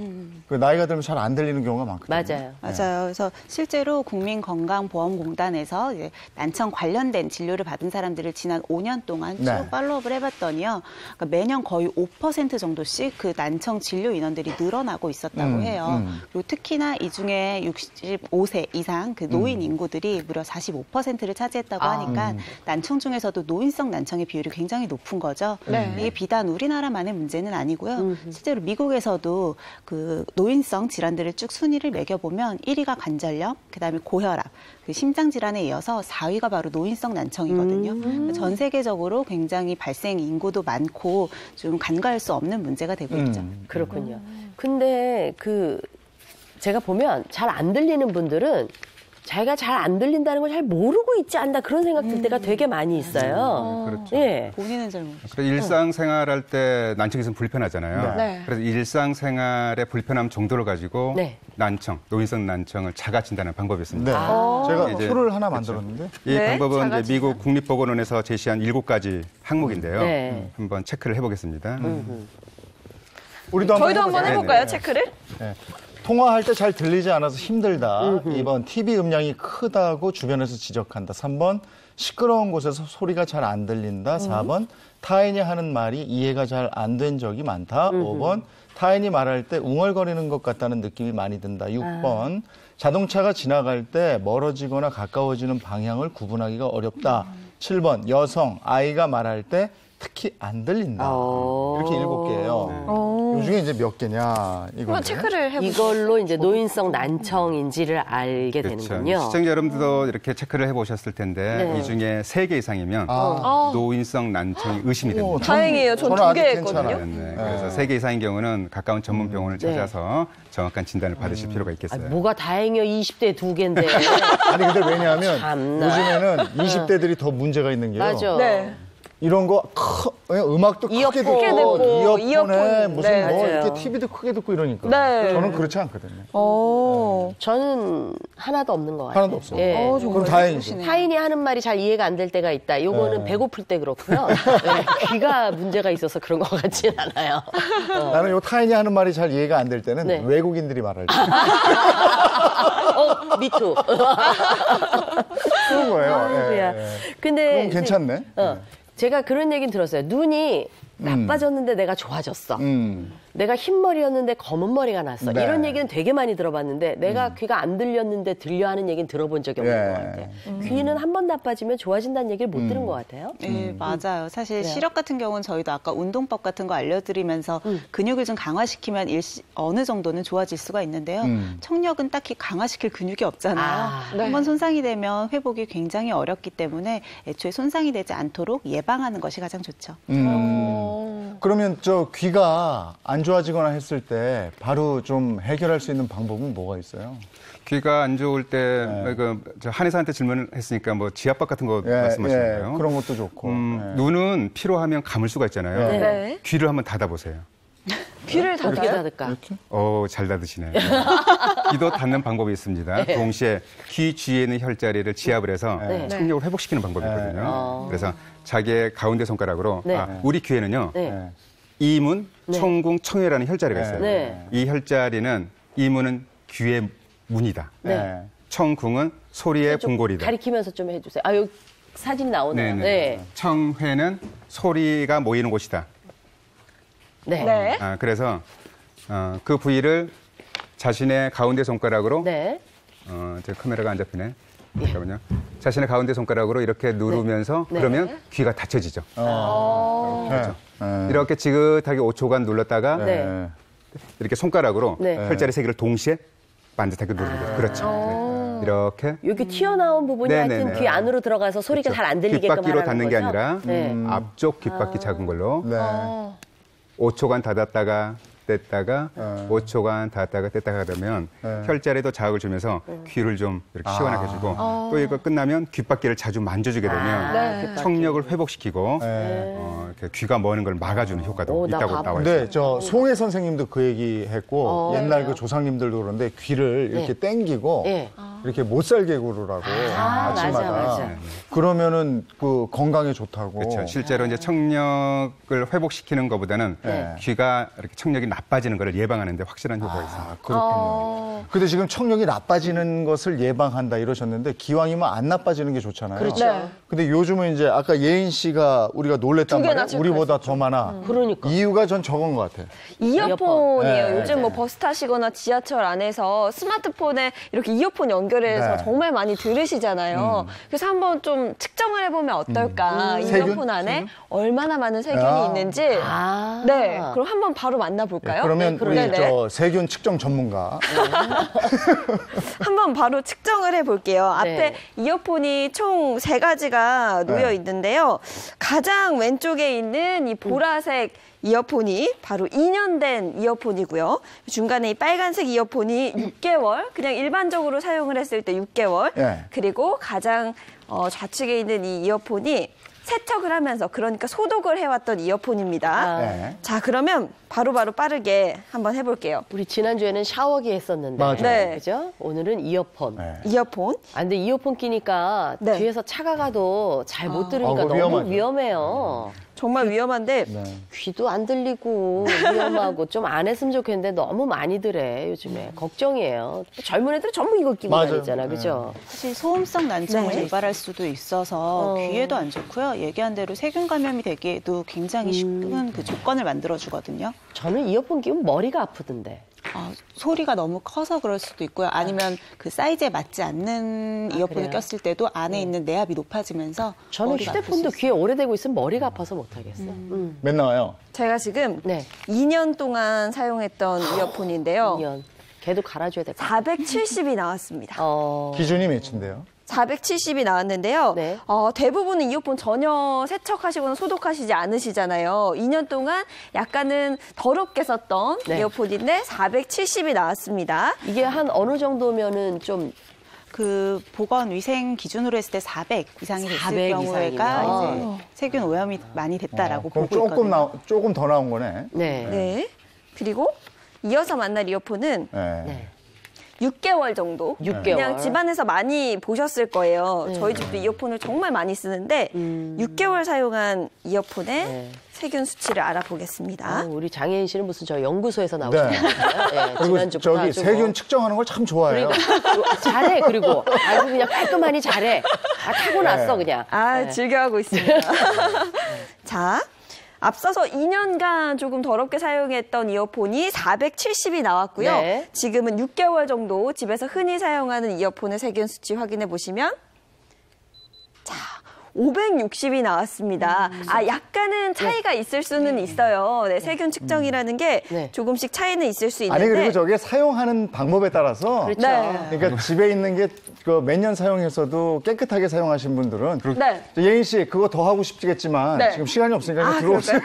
[SPEAKER 1] 그 나이가 들면 잘 안 들리는 경우가 많거든요.
[SPEAKER 4] 맞아요.
[SPEAKER 6] 맞아요. 그래서 실제로 국민건강보험공단에서 이제 난청 관련된 진료를 받은 사람들을 지난 5년 동안 쭉
[SPEAKER 1] 네. 팔로우업을
[SPEAKER 6] 해봤더니요. 그러니까 매년 거의 5% 정도씩 그 난청 진료 인원들이 늘어나고 있었다고 해요. 그리고 특히나 이 중에 65세 이상 그 노인 인구들이 무려 45%를 차지했다고 하니까 난청 중에서도 노인성 난청의 비율이 굉장히 높은 거죠.
[SPEAKER 2] 네.
[SPEAKER 6] 이게 비단 우리나라만의 문제는 아니고요. 실제로 미국에서도 그 노인성 질환들을 쭉 순위를 매겨보면 1위가 관절염, 그다음에 고혈압, 그 심장 질환에 이어서 4위가 바로 노인성 난청이거든요. 전 세계적으로 굉장히 발생 인구도 많고 좀 간과할 수 없는 문제가 되고 있죠.
[SPEAKER 4] 그렇군요. 근데 제가 보면 잘 안 들리는 분들은 자기가 잘 안 들린다는 걸 잘 모르고 있지 않나 그런 생각 들 때가 되게 많이 있어요.
[SPEAKER 5] 그렇죠.
[SPEAKER 4] 예.
[SPEAKER 6] 본인은 잘 모르죠.
[SPEAKER 5] 그래서 일상생활할 때 난청이 있으면 불편하잖아요.
[SPEAKER 2] 네.
[SPEAKER 5] 그래서 일상생활의 불편함 정도를 가지고
[SPEAKER 4] 네.
[SPEAKER 5] 난청, 노인성 난청을 자가 진단하는 방법이
[SPEAKER 1] 네.
[SPEAKER 5] 있습니다.
[SPEAKER 1] 제가
[SPEAKER 5] 이제-
[SPEAKER 1] 표를 하나
[SPEAKER 5] 그렇죠.
[SPEAKER 1] 만들었는데.
[SPEAKER 5] 이
[SPEAKER 2] 네,
[SPEAKER 5] 방법은
[SPEAKER 2] 자가
[SPEAKER 5] 이제 미국 국립보건원에서 제시한 7가지 항목인데요.
[SPEAKER 4] 네.
[SPEAKER 5] 한번 체크를 해보겠습니다.
[SPEAKER 1] 우리도
[SPEAKER 2] 저희도 한번
[SPEAKER 1] 해보세요.
[SPEAKER 2] 해볼까요,
[SPEAKER 5] 네.
[SPEAKER 2] 체크를?
[SPEAKER 1] 네. 통화할 때 잘 들리지 않아서 힘들다. 2번, TV 음량이 크다고 주변에서 지적한다. 3번, 시끄러운 곳에서 소리가 잘 안 들린다. 4번, 타인이 하는 말이 이해가 잘 안 된 적이 많다. 5번, 타인이 말할 때 웅얼거리는 것 같다는 느낌이 많이 든다. 6번, 자동차가 지나갈 때 멀어지거나 가까워지는 방향을 구분하기가 어렵다. 7번, 여성, 아이가 말할 때 특히 안 들린다. 이렇게 7개예요. 이 중에 이제 몇 개냐
[SPEAKER 2] 한번
[SPEAKER 1] 이건데.
[SPEAKER 2] 체크를 해보세요.
[SPEAKER 4] 이걸로 이제 노인성 난청인지를 알게
[SPEAKER 5] 그렇죠.
[SPEAKER 4] 되는군요.
[SPEAKER 5] 시청자 여러분들도 이렇게 체크를 해보셨을 텐데
[SPEAKER 4] 네.
[SPEAKER 5] 이 중에 3개 이상이면 노인성 난청이 의심이 됩니다.
[SPEAKER 2] 다행이에요. 전
[SPEAKER 1] 저는
[SPEAKER 2] 2개
[SPEAKER 1] 아직
[SPEAKER 2] 했거든요.
[SPEAKER 1] 괜찮아요.
[SPEAKER 5] 네, 그래서 3개 이상인 경우는 가까운 전문 병원을
[SPEAKER 4] 네.
[SPEAKER 5] 찾아서 정확한 진단을 받으실 필요가
[SPEAKER 4] 아,
[SPEAKER 5] 있겠어요.
[SPEAKER 4] 뭐가 다행이요. 20대 2개인데.
[SPEAKER 1] 아니 근데 왜냐하면
[SPEAKER 4] 참나.
[SPEAKER 1] 요즘에는 20대들이 더 문제가 있는 게요.
[SPEAKER 4] 맞아.
[SPEAKER 2] 네.
[SPEAKER 1] 이런 거 음악도 크게
[SPEAKER 2] 이어폰.
[SPEAKER 1] 듣고
[SPEAKER 2] 크게 듣고,
[SPEAKER 1] 이어폰에
[SPEAKER 2] 이어폰.
[SPEAKER 1] 무슨
[SPEAKER 2] 네,
[SPEAKER 1] 뭐
[SPEAKER 4] 맞아요.
[SPEAKER 1] 이렇게 TV도 크게 듣고 이러니까
[SPEAKER 2] 네.
[SPEAKER 1] 저는 그렇지 않거든요.
[SPEAKER 4] 저는 하나도 없는 것 같아요.
[SPEAKER 1] 하나도 없어요.
[SPEAKER 4] 예.
[SPEAKER 1] 그럼 다행이죠.
[SPEAKER 4] 타인이 하는 말이 잘 이해가 안 될 때가 있다. 요거는 배고플 때 그렇고요. 네, 귀가 문제가 있어서 그런 것 같진 않아요.
[SPEAKER 1] 나는 요 타인이 하는 말이 잘 이해가 안 될 때는
[SPEAKER 4] 네.
[SPEAKER 1] 외국인들이 말할 때
[SPEAKER 4] 미투.
[SPEAKER 1] 그런 거예요. 예,
[SPEAKER 4] 그야.
[SPEAKER 1] 예.
[SPEAKER 4] 근데
[SPEAKER 1] 그럼 괜찮네.
[SPEAKER 4] 제가 그런 얘기는 들었어요. 눈이 나빠졌는데 내가 좋아졌어. 내가 흰머리였는데 검은 머리가 났어.
[SPEAKER 1] 네.
[SPEAKER 4] 이런 얘기는 되게 많이 들어봤는데 내가 귀가 안 들렸는데 들려 하는 얘기는 들어본 적이 없는
[SPEAKER 1] 예.
[SPEAKER 4] 것 같아요. 귀는 한 번 나빠지면 좋아진다는 얘기를 못 들은 것 같아요.
[SPEAKER 6] 네, 맞아요. 사실
[SPEAKER 4] 그래요?
[SPEAKER 6] 시력 같은 경우는 저희도 아까 운동법 같은 거 알려드리면서 근육을 좀 강화시키면 어느 정도는 좋아질 수가 있는데요. 청력은 딱히 강화시킬 근육이 없잖아요.
[SPEAKER 4] 아,
[SPEAKER 2] 네.
[SPEAKER 6] 한번 손상이 되면 회복이 굉장히 어렵기 때문에 애초에 손상이 되지 않도록 예방하는 것이 가장 좋죠.
[SPEAKER 1] 그러면 저 귀가 안 좋아지거나 했을 때 바로 좀 해결할 수 있는 방법은 뭐가 있어요?
[SPEAKER 5] 귀가 안 좋을 때 저 한의사한테 질문을 했으니까 뭐 지압밥 같은 거 말씀하시는 거예요?
[SPEAKER 1] 그런 것도 좋고. 예.
[SPEAKER 5] 눈은 피로하면 감을 수가 있잖아요.
[SPEAKER 1] 네.
[SPEAKER 5] 귀를 한번 닫아보세요.
[SPEAKER 2] 귀를
[SPEAKER 4] 어떻게
[SPEAKER 2] 닫아요?
[SPEAKER 4] 닫을까?
[SPEAKER 5] 잘 닫으시네요. 귀도 닫는 방법이 있습니다.
[SPEAKER 4] 네.
[SPEAKER 5] 동시에 귀 주위에 있는 혈자리를 지압을 해서
[SPEAKER 4] 네.
[SPEAKER 5] 청력을 회복시키는 방법이 있거든요. 그래서 자기의 가운데 손가락으로
[SPEAKER 4] 네.
[SPEAKER 5] 우리 귀에는요.
[SPEAKER 4] 네.
[SPEAKER 5] 이문, 청궁, 청회라는 혈자리가 있어요.
[SPEAKER 4] 네.
[SPEAKER 5] 이 혈자리는 이문은 귀의 문이다.
[SPEAKER 1] 네.
[SPEAKER 5] 청궁은 소리의
[SPEAKER 4] 좀
[SPEAKER 5] 궁궐이다.
[SPEAKER 4] 가리키면서 좀 해주세요. 아, 여기 사진이 나오네요.
[SPEAKER 5] 네네.
[SPEAKER 4] 네.
[SPEAKER 5] 청회는 소리가 모이는 곳이다.
[SPEAKER 4] 네.
[SPEAKER 2] 네.
[SPEAKER 5] 그래서 그 부위를 자신의 가운데 손가락으로
[SPEAKER 4] 네.
[SPEAKER 5] 제 카메라가 안 잡히네. 잠깐만요. 자신의 가운데 손가락으로 이렇게 누르면서
[SPEAKER 4] 네.
[SPEAKER 5] 그러면 귀가 닫혀지죠.
[SPEAKER 1] 그렇죠.
[SPEAKER 5] 이렇게 지긋하게 5초간 눌렀다가
[SPEAKER 4] 네.
[SPEAKER 5] 이렇게 손가락으로
[SPEAKER 4] 네.
[SPEAKER 5] 혈자리 세 개를 동시에 반듯하게 누르는 거죠. 그렇죠. 네. 이렇게
[SPEAKER 4] 여기 튀어나온 부분이
[SPEAKER 5] 네네네.
[SPEAKER 4] 하여튼 귀 안으로 들어가서 소리가
[SPEAKER 5] 그렇죠.
[SPEAKER 4] 잘 안 들리게끔
[SPEAKER 5] 귓바퀴로
[SPEAKER 4] 하라는
[SPEAKER 5] 닫는 게
[SPEAKER 4] 거죠?
[SPEAKER 5] 아니라
[SPEAKER 4] 네.
[SPEAKER 5] 앞쪽 귓바퀴 작은 걸로
[SPEAKER 1] 네.
[SPEAKER 5] 5초간 닫았다가 뗐다가 5초간 닫았다가 뗐다가 그러면 혈자리도 자극을 주면서 귀를 좀 이렇게 시원하게 해주고 또 이거 끝나면 귓바퀴를 자주 만져주게 되면
[SPEAKER 2] 네.
[SPEAKER 5] 청력을 회복시키고
[SPEAKER 1] 네.
[SPEAKER 5] 이렇게 귀가 머는 걸 막아주는 효과도
[SPEAKER 4] 오, 나
[SPEAKER 5] 있다고
[SPEAKER 4] 바보.
[SPEAKER 5] 나와 있어요.
[SPEAKER 1] 근데 저 송혜 선생님도 그 얘기 했고 옛날 그 조상님들도 그런데 귀를 이렇게 땡기고
[SPEAKER 4] 네.
[SPEAKER 1] 이렇게 못살개구르라고 아침마다
[SPEAKER 4] 맞아.
[SPEAKER 1] 그러면은 그 건강에 좋다고.
[SPEAKER 5] 그렇죠. 실제로 이제 청력을 회복시키는 것보다는
[SPEAKER 1] 네.
[SPEAKER 5] 귀가 이렇게 청력이 나빠지는 것을 예방하는 데 확실한 효과가 있습니다.
[SPEAKER 1] 아, 그렇군요. 근데 지금 청력이 나빠지는 것을 예방한다 이러셨는데 기왕이면 안 나빠지는 게 좋잖아요.
[SPEAKER 4] 그렇죠.
[SPEAKER 2] 네.
[SPEAKER 1] 근데 요즘은 이제 아까 예인 씨가 우리가 놀랬단
[SPEAKER 2] 두 개나
[SPEAKER 1] 말이에요. 우리보다 더 많아.
[SPEAKER 4] 그러니까.
[SPEAKER 1] 이유가 전 저건 것 같아.
[SPEAKER 2] 이어폰이에요.
[SPEAKER 1] 네.
[SPEAKER 2] 요즘 뭐 버스 타시거나 지하철 안에서 스마트폰에 이렇게 이어폰 연결해서
[SPEAKER 1] 네.
[SPEAKER 2] 정말 많이 들으시잖아요. 그래서 한번 좀 측정을 해보면 어떨까. 이어폰
[SPEAKER 1] 세균?
[SPEAKER 2] 안에
[SPEAKER 1] 세균?
[SPEAKER 2] 얼마나 많은 세균이
[SPEAKER 1] 아.
[SPEAKER 2] 있는지.
[SPEAKER 4] 아.
[SPEAKER 2] 네. 그럼 한번 바로 만나볼까요?
[SPEAKER 1] 그러면
[SPEAKER 2] 네,
[SPEAKER 1] 우리
[SPEAKER 2] 네네.
[SPEAKER 1] 저 세균 측정 전문가.
[SPEAKER 2] 한번 바로 측정을 해볼게요.
[SPEAKER 4] 네.
[SPEAKER 2] 앞에 이어폰이 총 3가지가 놓여
[SPEAKER 1] 네.
[SPEAKER 2] 있는데요. 가장 왼쪽에 있는 이 보라색 이어폰이 바로 2년 된 이어폰이고요. 중간에 이 빨간색 이어폰이 6개월, 그냥 일반적으로 사용을 했을 때 6개월.
[SPEAKER 1] 네.
[SPEAKER 2] 그리고 가장 좌측에 있는 이 이어폰이 세척을 하면서, 그러니까 소독을 해왔던 이어폰입니다.
[SPEAKER 1] 네.
[SPEAKER 2] 자, 그러면 바로바로 빠르게 한번 해볼게요.
[SPEAKER 4] 우리 지난주에는 샤워기 했었는데.
[SPEAKER 1] 맞아요.
[SPEAKER 2] 네.
[SPEAKER 4] 그죠? 오늘은 이어폰.
[SPEAKER 1] 네.
[SPEAKER 2] 이어폰.
[SPEAKER 4] 아, 근데 이어폰 끼니까
[SPEAKER 2] 네.
[SPEAKER 4] 뒤에서 차가 가도 잘 못 들으니까
[SPEAKER 1] 그거
[SPEAKER 4] 너무
[SPEAKER 1] 위험하죠.
[SPEAKER 4] 위험해요.
[SPEAKER 2] 정말 위험한데
[SPEAKER 1] 네.
[SPEAKER 4] 귀도 안 들리고 위험하고 좀 안 했으면 좋겠는데 너무 많이들 해, 요즘에. 걱정이에요. 젊은 애들은 전부 이거 끼고
[SPEAKER 1] 맞아요.
[SPEAKER 4] 다니잖아, 그죠?
[SPEAKER 6] 사실 소음성 난청을
[SPEAKER 2] 네.
[SPEAKER 6] 유발할 수도 있어서 귀에도 안 좋고요. 얘기한 대로 세균 감염이 되기에도 굉장히 쉬운 그 조건을 만들어 주거든요.
[SPEAKER 4] 저는 이어폰 끼면 머리가 아프던데.
[SPEAKER 6] 소리가 너무 커서 그럴 수도 있고요. 아니면 그 사이즈에 맞지 않는 이어폰을
[SPEAKER 4] 그래요?
[SPEAKER 6] 꼈을 때도 안에 있는 내압이 높아지면서
[SPEAKER 4] 저는
[SPEAKER 6] 머리가 아플 수
[SPEAKER 4] 휴대폰도
[SPEAKER 6] 있어요.
[SPEAKER 4] 귀에 오래되고 있으면 머리가 아파서 못하겠어.
[SPEAKER 1] 몇 나와요?
[SPEAKER 2] 제가 지금
[SPEAKER 4] 네.
[SPEAKER 2] 2년 동안 사용했던 이어폰인데요.
[SPEAKER 4] 2년. 걔도 갈아줘야 될 것 같아.
[SPEAKER 2] 470이 나왔습니다.
[SPEAKER 1] 기준이 몇인데요?
[SPEAKER 2] 470이 나왔는데요.
[SPEAKER 4] 네.
[SPEAKER 2] 대부분은 이어폰 전혀 세척하시거나 소독하시지 않으시잖아요. 2년 동안 약간은 더럽게 썼던
[SPEAKER 4] 네.
[SPEAKER 2] 이어폰인데 470이 나왔습니다.
[SPEAKER 4] 이게 한 어느 정도면은 좀
[SPEAKER 6] 그 보건 위생 기준으로 했을 때 400 이상이 됐을
[SPEAKER 4] 400
[SPEAKER 6] 경우가
[SPEAKER 4] 이상이면.
[SPEAKER 6] 이제 세균 오염이 많이 됐다라고
[SPEAKER 1] 그럼
[SPEAKER 6] 보고 있거든요.
[SPEAKER 1] 조금 더 나온 거네.
[SPEAKER 4] 네.
[SPEAKER 2] 네. 그리고 이어서 만날 이어폰은
[SPEAKER 1] 네.
[SPEAKER 4] 네.
[SPEAKER 2] 6개월 정도.
[SPEAKER 4] 6개월.
[SPEAKER 2] 그냥 집안에서 많이 보셨을 거예요. 저희 집도 이어폰을 정말 많이 쓰는데 6개월 사용한 이어폰의
[SPEAKER 4] 네.
[SPEAKER 2] 세균 수치를 알아보겠습니다.
[SPEAKER 4] 우리 장혜인 씨는 무슨 저 연구소에서 나오신
[SPEAKER 1] 네.
[SPEAKER 4] 거예요? 네,
[SPEAKER 1] 그리고
[SPEAKER 4] 지난주부터
[SPEAKER 1] 저기
[SPEAKER 4] 아주
[SPEAKER 1] 세균
[SPEAKER 4] 뭐.
[SPEAKER 1] 측정하는 걸 참 좋아해요.
[SPEAKER 4] 그러니까 잘해. 그리고 아주 그냥 깔끔하니 잘해. 타고났어 그냥. 네.
[SPEAKER 2] 즐겨하고 있습니다. 자, 앞서서 2년간 조금 더럽게 사용했던 이어폰이 470이 나왔고요.
[SPEAKER 4] 네.
[SPEAKER 2] 지금은 6개월 정도 집에서 흔히 사용하는 이어폰의 세균 수치 확인해 보시면 자, 560이 나왔습니다. 약간은 차이가 있을 수는 있어요. 네, 세균 측정이라는 게
[SPEAKER 4] 네.
[SPEAKER 2] 조금씩 차이는 있을 수 있는데.
[SPEAKER 1] 아니 그리고 저게 사용하는 방법에 따라서
[SPEAKER 4] 그렇죠.
[SPEAKER 2] 네.
[SPEAKER 1] 그러니까 집에 있는 게 몇 년 사용해서도 깨끗하게 사용하신 분들은
[SPEAKER 2] 네.
[SPEAKER 1] 예인 씨 그거 더 하고 싶겠지만
[SPEAKER 2] 네.
[SPEAKER 1] 지금 시간이 없으니까 들어오세요.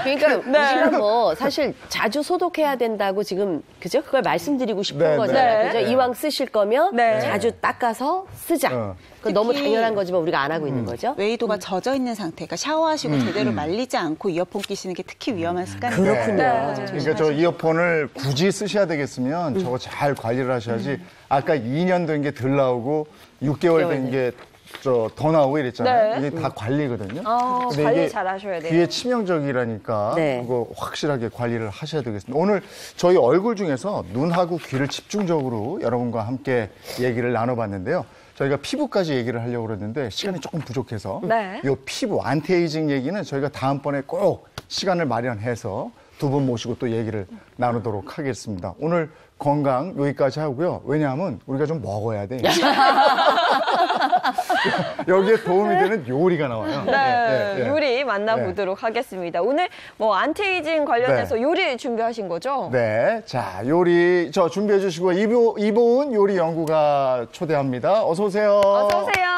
[SPEAKER 4] 그러니까
[SPEAKER 2] 네.
[SPEAKER 4] 우리가 뭐 사실 자주 소독해야 된다고 지금 그죠? 그걸 말씀드리고 싶은
[SPEAKER 1] 네,
[SPEAKER 4] 거잖아요.
[SPEAKER 2] 네.
[SPEAKER 4] 그죠? 이왕 쓰실 거면
[SPEAKER 2] 네.
[SPEAKER 4] 자주 닦아서 쓰자. 너무 당연한 거지만 우리가 안 하고 있는 거죠?
[SPEAKER 6] 웨이도가 젖어 있는 상태, 그러니까 샤워하시고 제대로 말리지 않고 이어폰 끼시는 게 특히 위험한 습관이에요.
[SPEAKER 4] 그렇군요.
[SPEAKER 1] 그러니까 저 이어폰을 굳이 쓰셔야 되겠으면 저거 잘 관리를 하셔야지. 아까 2년 된 게 덜 나오고 6개월 된 게 더 나오고 이랬잖아요.
[SPEAKER 2] 네.
[SPEAKER 1] 이게 다 관리거든요.
[SPEAKER 2] 관리
[SPEAKER 1] 이게
[SPEAKER 2] 잘 하셔야 돼요.
[SPEAKER 1] 귀에 치명적이라니까
[SPEAKER 4] 네.
[SPEAKER 1] 그거 확실하게 관리를 하셔야 되겠습니다. 오늘 저희 얼굴 중에서 눈하고 귀를 집중적으로 여러분과 함께 얘기를 나눠봤는데요. 저희가 피부까지 얘기를 하려고 그랬는데 시간이 조금 부족해서
[SPEAKER 2] 네.
[SPEAKER 1] 이 피부 안티에이징 얘기는 저희가 다음번에 꼭 시간을 마련해서 두 분 모시고 또 얘기를 나누도록 하겠습니다. 오늘 건강 여기까지 하고요. 왜냐하면 우리가 좀 먹어야 돼. 여기에 도움이 되는 요리가 나와요.
[SPEAKER 2] 네, 요리 만나보도록 하겠습니다. 오늘 뭐 안티에이징 관련해서 요리 준비하신 거죠?
[SPEAKER 1] 네, 자 요리 저 준비해 주시고 이보은 요리 연구가 초대합니다. 어서 오세요.
[SPEAKER 2] 어서 오세요.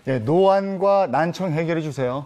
[SPEAKER 1] 네, 노안과 난청 해결해 주세요.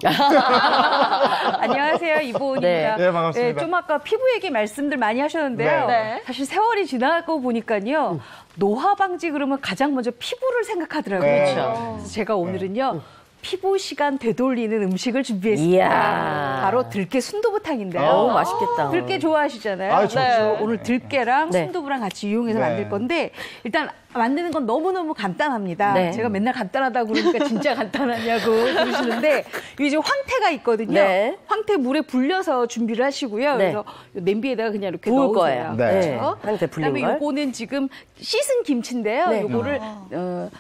[SPEAKER 7] 안녕하세요, 이보은입니다.
[SPEAKER 1] 네, 반갑습니다.
[SPEAKER 7] 좀 아까 피부 얘기 말씀들 많이 하셨는데요.
[SPEAKER 2] 네.
[SPEAKER 7] 사실 세월이 지나고 보니까요. 노화 방지 그러면 가장 먼저 피부를 생각하더라고요.
[SPEAKER 1] 네.
[SPEAKER 7] 그래서 제가 오늘은요. 피부 시간 되돌리는 음식을 준비했습니다.
[SPEAKER 4] 이야.
[SPEAKER 7] 바로 들깨 순두부탕인데요.
[SPEAKER 4] 어우, 맛있겠다.
[SPEAKER 7] 들깨 좋아하시잖아요.
[SPEAKER 1] 아, 좋죠.
[SPEAKER 7] 네. 오늘 들깨랑
[SPEAKER 4] 네.
[SPEAKER 7] 순두부랑 같이 이용해서
[SPEAKER 1] 네.
[SPEAKER 7] 만들 건데 일단 만드는 건 너무너무 간단합니다.
[SPEAKER 4] 네.
[SPEAKER 7] 제가 맨날 간단하다고 그러니까 진짜 간단하냐고 그러시는데 이제 황태가 있거든요.
[SPEAKER 4] 네.
[SPEAKER 7] 황태 물에 불려서 준비를 하시고요.
[SPEAKER 4] 네.
[SPEAKER 7] 그래서 냄비에다가 그냥 이렇게
[SPEAKER 4] 부을
[SPEAKER 7] 넣으세요.
[SPEAKER 4] 거예요.
[SPEAKER 1] 네.
[SPEAKER 7] 그렇죠?
[SPEAKER 4] 황태 불린
[SPEAKER 7] 그다음에
[SPEAKER 4] 걸.
[SPEAKER 7] 요거는 지금 씻은 김치인데요.
[SPEAKER 4] 네.
[SPEAKER 7] 요거를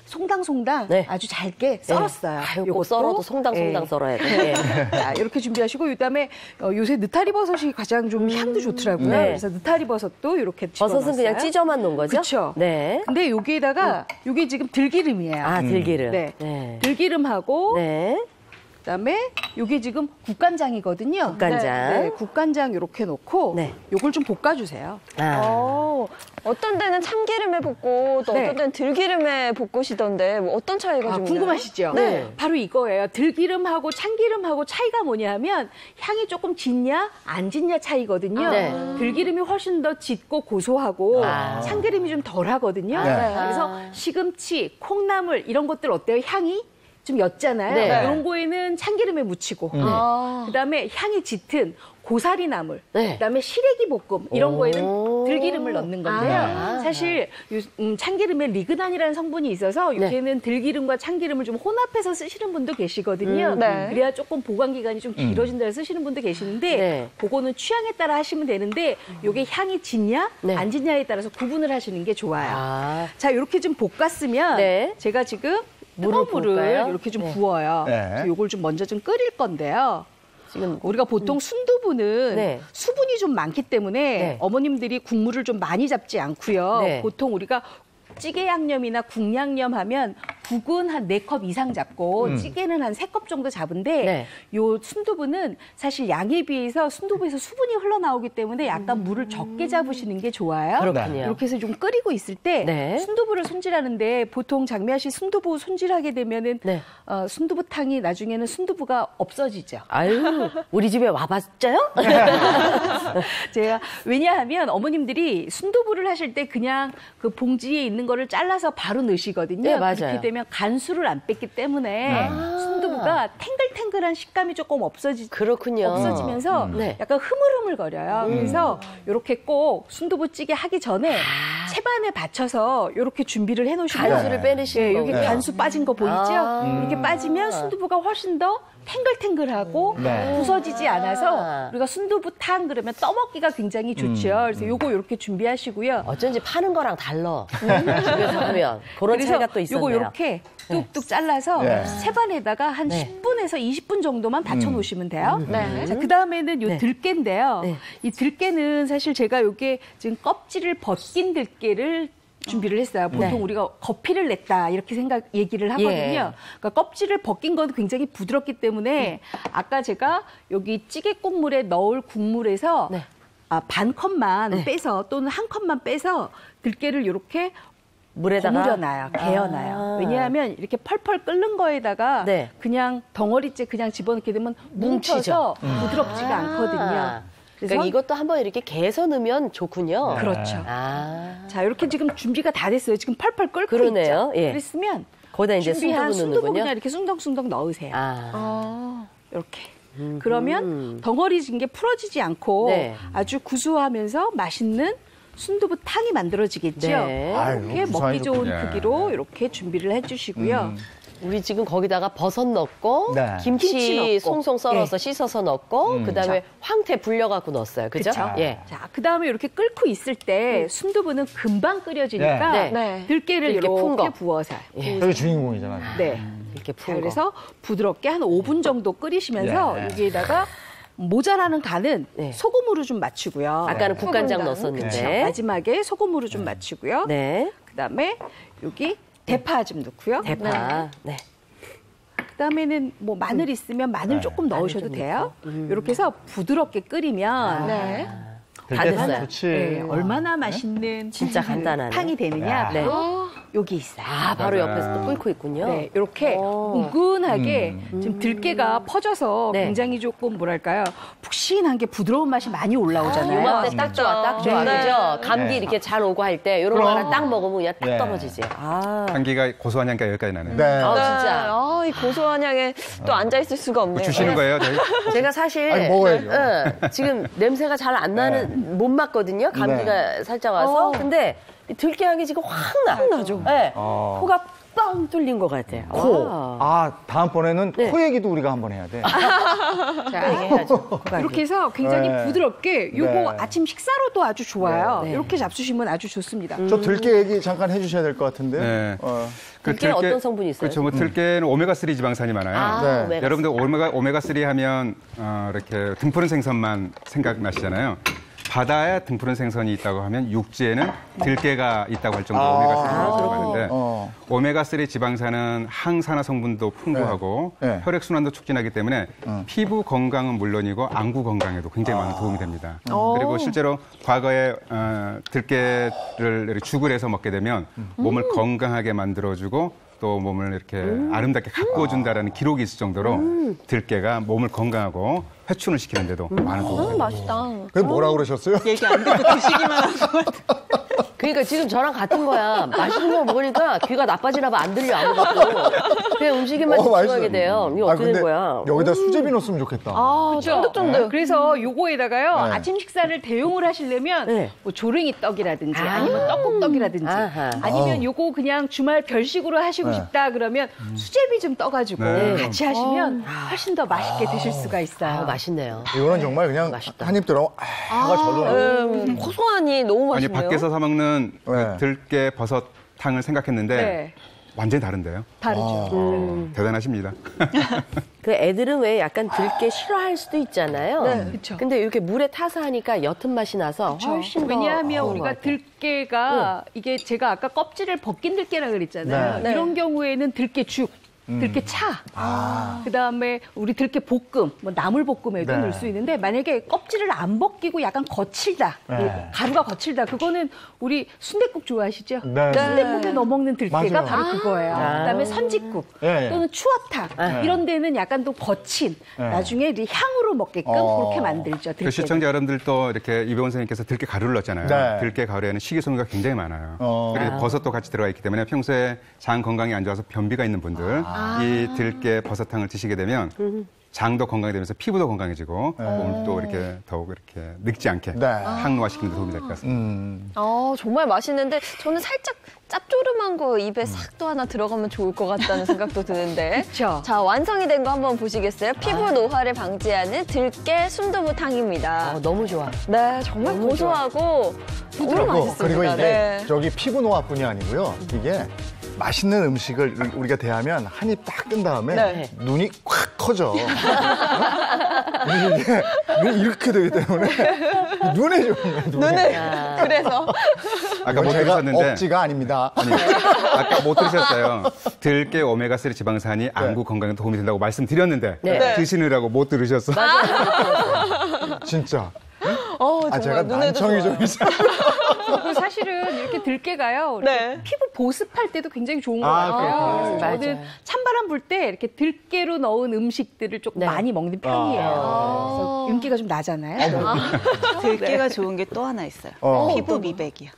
[SPEAKER 7] 송당송당
[SPEAKER 4] 네.
[SPEAKER 7] 아주 잘게 썰었어요.
[SPEAKER 4] 아유, 꼭
[SPEAKER 7] 요것도.
[SPEAKER 4] 썰어도 송당송당
[SPEAKER 7] 네.
[SPEAKER 4] 썰어야 돼.
[SPEAKER 7] 자, 이렇게 준비하시고 그다음에 요새 느타리 버섯이 가장 좀 향도 좋더라고요.
[SPEAKER 4] 네.
[SPEAKER 7] 그래서 느타리 버섯도 이렇게
[SPEAKER 4] 버섯은 그냥
[SPEAKER 7] 집어넣었어요.
[SPEAKER 4] 찢어만 놓은 거죠?
[SPEAKER 7] 그렇죠.
[SPEAKER 4] 네.
[SPEAKER 7] 근데 여기에다가 요게 지금 들기름이에요.
[SPEAKER 4] 아, 들기름.
[SPEAKER 7] 네.
[SPEAKER 4] 네.
[SPEAKER 7] 들기름하고
[SPEAKER 4] 네.
[SPEAKER 7] 그다음에 요게 지금 국간장이거든요.
[SPEAKER 4] 국간장.
[SPEAKER 7] 네, 국간장 이렇게 넣고
[SPEAKER 4] 네.
[SPEAKER 7] 요걸 좀 볶아주세요.
[SPEAKER 4] 아.
[SPEAKER 2] 어떤 데는 참기름에 볶고 또
[SPEAKER 7] 네.
[SPEAKER 2] 어떤 데는 들기름에 볶으시던데 뭐 어떤 차이가 좀 있나요?
[SPEAKER 7] 궁금하시죠?
[SPEAKER 4] 네.
[SPEAKER 7] 바로 이거예요. 들기름하고 참기름하고 차이가 뭐냐면 향이 조금 짙냐 안 짙냐 차이거든요.
[SPEAKER 4] 네.
[SPEAKER 7] 들기름이 훨씬 더 짙고 고소하고
[SPEAKER 4] 아.
[SPEAKER 7] 참기름이 좀 덜하거든요.
[SPEAKER 1] 네.
[SPEAKER 7] 그래서 시금치, 콩나물 이런 것들 어때요? 향이 좀 옅잖아요.
[SPEAKER 4] 네.
[SPEAKER 7] 이런 거에는 참기름에 묻히고 그다음에 향이 짙은 고사리 나물,
[SPEAKER 4] 네.
[SPEAKER 7] 그다음에 시래기 볶음 이런
[SPEAKER 4] 오.
[SPEAKER 7] 거에는 들기름을 넣는 건데요. 사실 참기름에 리그난이라는 성분이 있어서 요새는 들기름과 참기름을 좀 혼합해서 쓰시는 분도 계시거든요.
[SPEAKER 2] 네.
[SPEAKER 7] 그래야 조금 보관 기간이 좀 길어진다 해서 쓰시는 분도 계시는데
[SPEAKER 4] 네.
[SPEAKER 7] 그거는 취향에 따라 하시면 되는데 요게 향이 짙냐
[SPEAKER 4] 네.
[SPEAKER 7] 안 짙냐에 따라서 구분을 하시는 게 좋아요.
[SPEAKER 4] 아.
[SPEAKER 7] 자, 이렇게 좀 볶았으면
[SPEAKER 4] 네.
[SPEAKER 7] 제가 지금
[SPEAKER 4] 물을
[SPEAKER 7] 뜨거운 물을
[SPEAKER 4] 부을까요?
[SPEAKER 7] 이렇게 좀
[SPEAKER 4] 네.
[SPEAKER 7] 부어요.
[SPEAKER 1] 네.
[SPEAKER 7] 그래서 요걸 좀 먼저 좀 끓일 건데요.
[SPEAKER 4] 지금
[SPEAKER 7] 우리가 보통 순두부는
[SPEAKER 4] 네.
[SPEAKER 7] 수분이 좀 많기 때문에
[SPEAKER 4] 네.
[SPEAKER 7] 어머님들이 국물을 좀 많이 잡지 않고요.
[SPEAKER 4] 네.
[SPEAKER 7] 보통 우리가 찌개 양념이나 국 양념 하면 국은 한 4컵 이상 잡고 찌개는 한 3컵 정도 잡은데
[SPEAKER 4] 네.
[SPEAKER 7] 요 순두부는 사실 양에 비해서 순두부에서 수분이 흘러나오기 때문에 약간 물을 적게 잡으시는 게 좋아요.
[SPEAKER 4] 그렇군요.
[SPEAKER 7] 이렇게 해서 좀 끓이고 있을 때
[SPEAKER 4] 네.
[SPEAKER 7] 순두부를 손질하는데 보통 장미아 씨 순두부 손질하게 되면은
[SPEAKER 4] 네.
[SPEAKER 7] 순두부탕이 나중에는 순두부가 없어지죠.
[SPEAKER 4] 아유, 우리 집에 와봤어요?
[SPEAKER 7] 제가 왜냐하면 어머님들이 순두부를 하실 때 그냥 그 봉지에 있는 거를 잘라서 바로 넣으시거든요.
[SPEAKER 4] 네, 맞아요.
[SPEAKER 7] 그렇게 되면 간수를 안 뺐기 때문에 순두부가 탱글탱글한 식감이 조금
[SPEAKER 4] 그렇군요.
[SPEAKER 7] 없어지면서
[SPEAKER 4] 네.
[SPEAKER 7] 약간 흐물흐물거려요. 그래서 이렇게 꼭 순두부찌개 하기 전에 채반에 받쳐서 이렇게 준비를 해놓으시면
[SPEAKER 4] 간수를 빼내시는
[SPEAKER 7] 네, 여기
[SPEAKER 4] 거군요.
[SPEAKER 7] 간수 빠진 거 보이죠?
[SPEAKER 4] 아.
[SPEAKER 7] 이렇게 빠지면 순두부가 훨씬 더 탱글탱글하고
[SPEAKER 1] 네.
[SPEAKER 7] 부서지지 않아서 우리가 순두부탕 그러면 떠먹기가 굉장히 좋죠. 그래서 요거 이렇게 준비하시고요.
[SPEAKER 4] 어쩐지 파는 거랑 달라. 집에서 하면. 그런 차이가 또 있었네요.
[SPEAKER 7] 요거 이렇게 뚝뚝 잘라서
[SPEAKER 1] 네.
[SPEAKER 7] 채반에다가 한
[SPEAKER 4] 네.
[SPEAKER 7] 10분에서 20분 정도만 받쳐 놓으시면 돼요.
[SPEAKER 2] 네.
[SPEAKER 7] 자, 그다음에는 요
[SPEAKER 4] 네.
[SPEAKER 7] 들깨인데요.
[SPEAKER 4] 네.
[SPEAKER 7] 이 들깨는 사실 제가 요게 지금 껍질을 벗긴 들깨를 준비를 했어요. 보통
[SPEAKER 4] 네.
[SPEAKER 7] 우리가 거피를 냈다 이렇게 얘기를 하거든요.
[SPEAKER 4] 예.
[SPEAKER 7] 그러니까 껍질을 벗긴 건 굉장히 부드럽기 때문에 아까 제가 여기 찌개 국물에 넣을 국물에서
[SPEAKER 4] 네.
[SPEAKER 7] 반 컵만
[SPEAKER 4] 네.
[SPEAKER 7] 빼서 또는 한 컵만 빼서 들깨를 이렇게
[SPEAKER 4] 물에다가
[SPEAKER 7] 버무려놔요. 개어놔요. 왜냐하면 이렇게 펄펄 끓는 거에다가
[SPEAKER 4] 네.
[SPEAKER 7] 그냥 덩어리째 그냥 집어넣게 되면 뭉쳐서 부드럽지가 않거든요. 그래서
[SPEAKER 4] 그러니까 이것도 한번 이렇게 개서 넣으면 좋군요.
[SPEAKER 7] 그렇죠.
[SPEAKER 4] 아,
[SPEAKER 7] 자, 이렇게 지금 준비가 다 됐어요. 지금 펄펄 끓고
[SPEAKER 4] 그러네요.
[SPEAKER 7] 있죠.
[SPEAKER 4] 예.
[SPEAKER 7] 그랬으면
[SPEAKER 4] 거기다 이제
[SPEAKER 7] 준비한
[SPEAKER 4] 순두부
[SPEAKER 7] 순두부
[SPEAKER 4] 넣는군요.
[SPEAKER 7] 그냥 이렇게 숭덩숭덩 넣으세요.
[SPEAKER 4] 아,
[SPEAKER 7] 이렇게. 그러면 덩어리진 게 풀어지지 않고
[SPEAKER 4] 네.
[SPEAKER 7] 아주 구수하면서 맛있는 순두부탕이 만들어지겠죠.
[SPEAKER 4] 네.
[SPEAKER 1] 아유,
[SPEAKER 7] 이렇게
[SPEAKER 1] 구수하니
[SPEAKER 7] 먹기 좋은
[SPEAKER 5] 좋군요.
[SPEAKER 7] 크기로 이렇게 준비를 해주시고요.
[SPEAKER 4] 우리 지금 거기다가 버섯 넣고
[SPEAKER 1] 네.
[SPEAKER 4] 김치,
[SPEAKER 7] 김치 넣고.
[SPEAKER 4] 송송 썰어서 씻어서 넣고 그다음에 황태 불려갖고 넣었어요. 그죠?
[SPEAKER 7] 그쵸?
[SPEAKER 4] 예.
[SPEAKER 7] 자, 그 다음에 이렇게 끓고 있을 때 순두부는 금방 끓여지니까
[SPEAKER 4] 네.
[SPEAKER 2] 네.
[SPEAKER 7] 들깨를
[SPEAKER 4] 이렇게 푼
[SPEAKER 7] 이렇게
[SPEAKER 4] 거.
[SPEAKER 7] 부어서.
[SPEAKER 1] 여기 주인공이잖아.
[SPEAKER 7] 네.
[SPEAKER 4] 이렇게
[SPEAKER 7] 자,
[SPEAKER 4] 푼 거.
[SPEAKER 7] 그래서 부드럽게 한 5분 정도 끓이시면서
[SPEAKER 1] 예.
[SPEAKER 7] 여기에다가 모자라는 간은
[SPEAKER 4] 네.
[SPEAKER 7] 소금으로 좀 맞추고요.
[SPEAKER 4] 아까는 국간장
[SPEAKER 2] 소금간.
[SPEAKER 4] 넣었었는데.
[SPEAKER 7] 그렇죠. 마지막에 소금으로 좀 맞추고요.
[SPEAKER 4] 네.
[SPEAKER 7] 그다음에 여기 대파 좀 넣고요.
[SPEAKER 4] 대파. 네.
[SPEAKER 7] 그다음에는 뭐 마늘 있으면 마늘 조금 넣으셔도
[SPEAKER 4] 좀
[SPEAKER 7] 돼요. 이렇게 해서 부드럽게 끓이면
[SPEAKER 2] 네.
[SPEAKER 4] 다 됐어요.
[SPEAKER 1] 좋지.
[SPEAKER 7] 네, 얼마나 맛있는
[SPEAKER 4] 진짜 간단하네.
[SPEAKER 7] 탕이 되느냐
[SPEAKER 4] 네.
[SPEAKER 7] 바로 여기 있어요.
[SPEAKER 4] 아, 바로
[SPEAKER 5] 맞아요.
[SPEAKER 4] 옆에서 또 끓고 있군요.
[SPEAKER 7] 네, 이렇게 은근하게 지금 들깨가 퍼져서
[SPEAKER 4] 네.
[SPEAKER 7] 굉장히 조금 뭐랄까요 푹신한 게 부드러운 맛이 많이 올라오잖아요.
[SPEAKER 4] 요맘때 딱 좋아, 딱 좋아.
[SPEAKER 7] 네.
[SPEAKER 4] 그죠? 감기
[SPEAKER 1] 네.
[SPEAKER 4] 이렇게 잘 오고 할 때 이런 거
[SPEAKER 1] 그럼.
[SPEAKER 4] 하나 딱 먹으면 그냥 딱
[SPEAKER 1] 네.
[SPEAKER 4] 떨어지지. 아.
[SPEAKER 5] 향기가 고소한 향기가 여기까지 나네요.
[SPEAKER 1] 네.
[SPEAKER 4] 아, 진짜.
[SPEAKER 2] 아, 이 고소한 향에 또 앉아있을 수가 없네요.
[SPEAKER 5] 주시는 거예요, 저희?
[SPEAKER 4] 제가 사실
[SPEAKER 1] 아니, 먹어야죠.
[SPEAKER 4] 지금 냄새가 잘 안 나는 못 맡거든요. 감기가 살짝 와서. 근데 이 들깨향이 지금 확 나. 확 나죠. 네. 코가 빵 뚫린 것 같아요.
[SPEAKER 1] 코.
[SPEAKER 4] 와.
[SPEAKER 1] 아, 다음번에는
[SPEAKER 4] 네.
[SPEAKER 1] 코 얘기도 우리가 한번 해야 돼.
[SPEAKER 7] 자,
[SPEAKER 4] 얘기해야죠.
[SPEAKER 7] 이렇게 해서 굉장히
[SPEAKER 1] 네.
[SPEAKER 7] 부드럽게 요거
[SPEAKER 1] 네.
[SPEAKER 7] 아침 식사로도 아주 좋아요.
[SPEAKER 4] 네.
[SPEAKER 7] 이렇게 잡수시면 아주 좋습니다.
[SPEAKER 1] 저 들깨 얘기 잠깐 해주셔야 될 것 같은데.
[SPEAKER 5] 네. 그
[SPEAKER 4] 들깨는 어떤 성분이 있어요?
[SPEAKER 5] 그렇죠. 뭐 들깨는 오메가3 지방산이 많아요.
[SPEAKER 4] 아,
[SPEAKER 1] 네.
[SPEAKER 4] 오메가
[SPEAKER 5] 여러분들 오메가3 하면 이렇게 등푸른 생선만 생각나시잖아요. 바다에 등푸른 생선이 있다고 하면 육지에는 들깨가 있다고 할 정도로 오메가3가 들어가는데 오메가3 지방산은 항산화 성분도 풍부하고
[SPEAKER 1] 네. 네.
[SPEAKER 5] 혈액순환도 촉진하기 때문에 피부 건강은 물론이고 안구 건강에도 굉장히 많은 도움이 됩니다. 그리고 실제로 과거에 들깨를 이렇게 죽을 해서 먹게 되면 몸을 건강하게 만들어주고 또 몸을 이렇게 아름답게 가꾸어준다라는 기록이 있을 정도로 들깨가 몸을 건강하고 회춘을 시키는데도 많은 도움이 됩니다.
[SPEAKER 2] 맛있다.
[SPEAKER 1] 그게 뭐라 그러셨어요?
[SPEAKER 6] 얘기 안 듣고 드시기만 하고.
[SPEAKER 4] 그러니까 지금 저랑 같은 거야. 맛있는 거 먹으니까 귀가 나빠지나 봐. 안 들려 아무것도. 그냥 음식에만 집중하게 돼요. 이거 어떻게 된 거야?
[SPEAKER 1] 여기다 수제비 넣었으면 좋겠다.
[SPEAKER 2] 아, 쫀득쫀득.
[SPEAKER 7] 그래서 요거에다가요
[SPEAKER 1] 네.
[SPEAKER 7] 아침 식사를 대용을 하시려면
[SPEAKER 4] 네.
[SPEAKER 7] 뭐 조랭이 떡이라든지 아니면 떡국떡이라든지
[SPEAKER 4] 아하.
[SPEAKER 7] 아니면 요거 그냥 주말 별식으로 하시고
[SPEAKER 1] 네.
[SPEAKER 7] 싶다 그러면 수제비 좀 떠가지고
[SPEAKER 5] 네.
[SPEAKER 7] 같이 하시면 훨씬 더 맛있게 드실 수가 있어요.
[SPEAKER 4] 아, 맛있네요.
[SPEAKER 1] 이거는 정말 그냥
[SPEAKER 4] 맛있다.
[SPEAKER 1] 한 입 들어가면 화가 절로 나요.
[SPEAKER 2] 고소하니 너무
[SPEAKER 5] 아니
[SPEAKER 2] 맛있네요.
[SPEAKER 5] 밖에서 사 먹는 그
[SPEAKER 1] 네.
[SPEAKER 5] 들깨 버섯탕을 생각했는데
[SPEAKER 7] 네.
[SPEAKER 5] 완전히 다른데요.
[SPEAKER 7] 다르죠.
[SPEAKER 5] 대단하십니다.
[SPEAKER 4] 그 애들은 왜 약간 들깨 싫어할 수도 있잖아요.
[SPEAKER 7] 네, 그쵸.
[SPEAKER 4] 근데 이렇게 물에 타서 하니까 옅은 맛이 나서 훨씬 더
[SPEAKER 7] 왜냐하면
[SPEAKER 4] 좋은
[SPEAKER 7] 우리가
[SPEAKER 4] 것 같아요.
[SPEAKER 7] 들깨가 이게 제가 아까 껍질을 벗긴 들깨라 그랬잖아요.
[SPEAKER 1] 네.
[SPEAKER 7] 이런 경우에는 들깨죽, 들깨차, 그다음에 우리 들깨 볶음, 뭐 나물 볶음에도
[SPEAKER 1] 네.
[SPEAKER 7] 넣을 수 있는데 만약에 껍질을 안 벗기고 약간 거칠다,
[SPEAKER 1] 네.
[SPEAKER 7] 가루가 거칠다, 그거는 우리 순댓국 좋아하시죠?
[SPEAKER 1] 네.
[SPEAKER 7] 순댓국에 넣어 먹는 들깨가
[SPEAKER 1] 맞아요.
[SPEAKER 7] 바로 그거예요. 그다음에 선짓국
[SPEAKER 1] 예, 예.
[SPEAKER 7] 또는 추어탕 이런 데는 약간 또 거친 나중에 이 향으로 먹게끔 그렇게 만들죠.
[SPEAKER 5] 그
[SPEAKER 7] 들깨를.
[SPEAKER 5] 시청자 여러분들도 이렇게 이병헌 선생님께서 들깨 가루를 넣었잖아요.
[SPEAKER 1] 네.
[SPEAKER 5] 들깨 가루에는 식이섬유가 굉장히 많아요. 그리고
[SPEAKER 1] 아.
[SPEAKER 5] 버섯도 같이 들어가 있기 때문에 평소에 장 건강이 안 좋아서 변비가 있는 분들 이 들깨 버섯탕을 드시게 되면 장도 건강이 되면서 피부도 건강해지고 몸을 또 이렇게 더욱 이렇게 늙지 않게
[SPEAKER 1] 네.
[SPEAKER 5] 항노화시키는 데 도움이 될 것 같습니다.
[SPEAKER 2] 정말 맛있는데 저는 살짝 짭조름한 거 입에 싹 또 하나 들어가면 좋을 것 같다는 생각도 드는데.
[SPEAKER 7] 그쵸.
[SPEAKER 2] 자, 완성이 된 거 한번 보시겠어요? 피부 노화를 방지하는 들깨 순두부탕입니다.
[SPEAKER 4] 너무 좋아.
[SPEAKER 2] 네, 정말
[SPEAKER 4] 너무
[SPEAKER 2] 고소하고 너무 맛있습니다.
[SPEAKER 1] 그리고 이게
[SPEAKER 2] 네.
[SPEAKER 1] 저기 피부 노화뿐이 아니고요. 이게 맛있는 음식을 우리가 대하면 한 입 딱 뜬 다음에
[SPEAKER 2] 네.
[SPEAKER 1] 눈이 콱 커져. 이게 이렇게 되기 때문에 눈에 좋은
[SPEAKER 2] 눈을 그래서
[SPEAKER 5] 아까 못
[SPEAKER 1] 제가
[SPEAKER 5] 들으셨는데
[SPEAKER 1] 억지가 아닙니다.
[SPEAKER 5] 아니, 아까 못 들으셨어요. 들깨 오메가3 지방산이 안구 건강에 도움이 된다고 말씀드렸는데
[SPEAKER 4] 네.
[SPEAKER 5] 드시느라고 못 들으셨어.
[SPEAKER 1] 진짜.
[SPEAKER 2] 정말
[SPEAKER 1] 제가
[SPEAKER 2] 눈에도
[SPEAKER 1] 난청이
[SPEAKER 2] 좋아요.
[SPEAKER 1] 좀 있어요.
[SPEAKER 7] 그리고 사실은 이렇게 들깨가요. 이렇게
[SPEAKER 2] 네.
[SPEAKER 7] 피부 보습할 때도 굉장히 좋은 것
[SPEAKER 1] 아,
[SPEAKER 7] 같아요. 그래서
[SPEAKER 4] 맞아요.
[SPEAKER 7] 저는 찬바람 불 때 이렇게 들깨로 넣은 음식들을 조금
[SPEAKER 4] 네.
[SPEAKER 7] 많이 먹는 편이에요. 그래서 윤기가 좀 나잖아요.
[SPEAKER 6] 들깨가 좋은 게 또 하나 있어요. 피부 미백이요.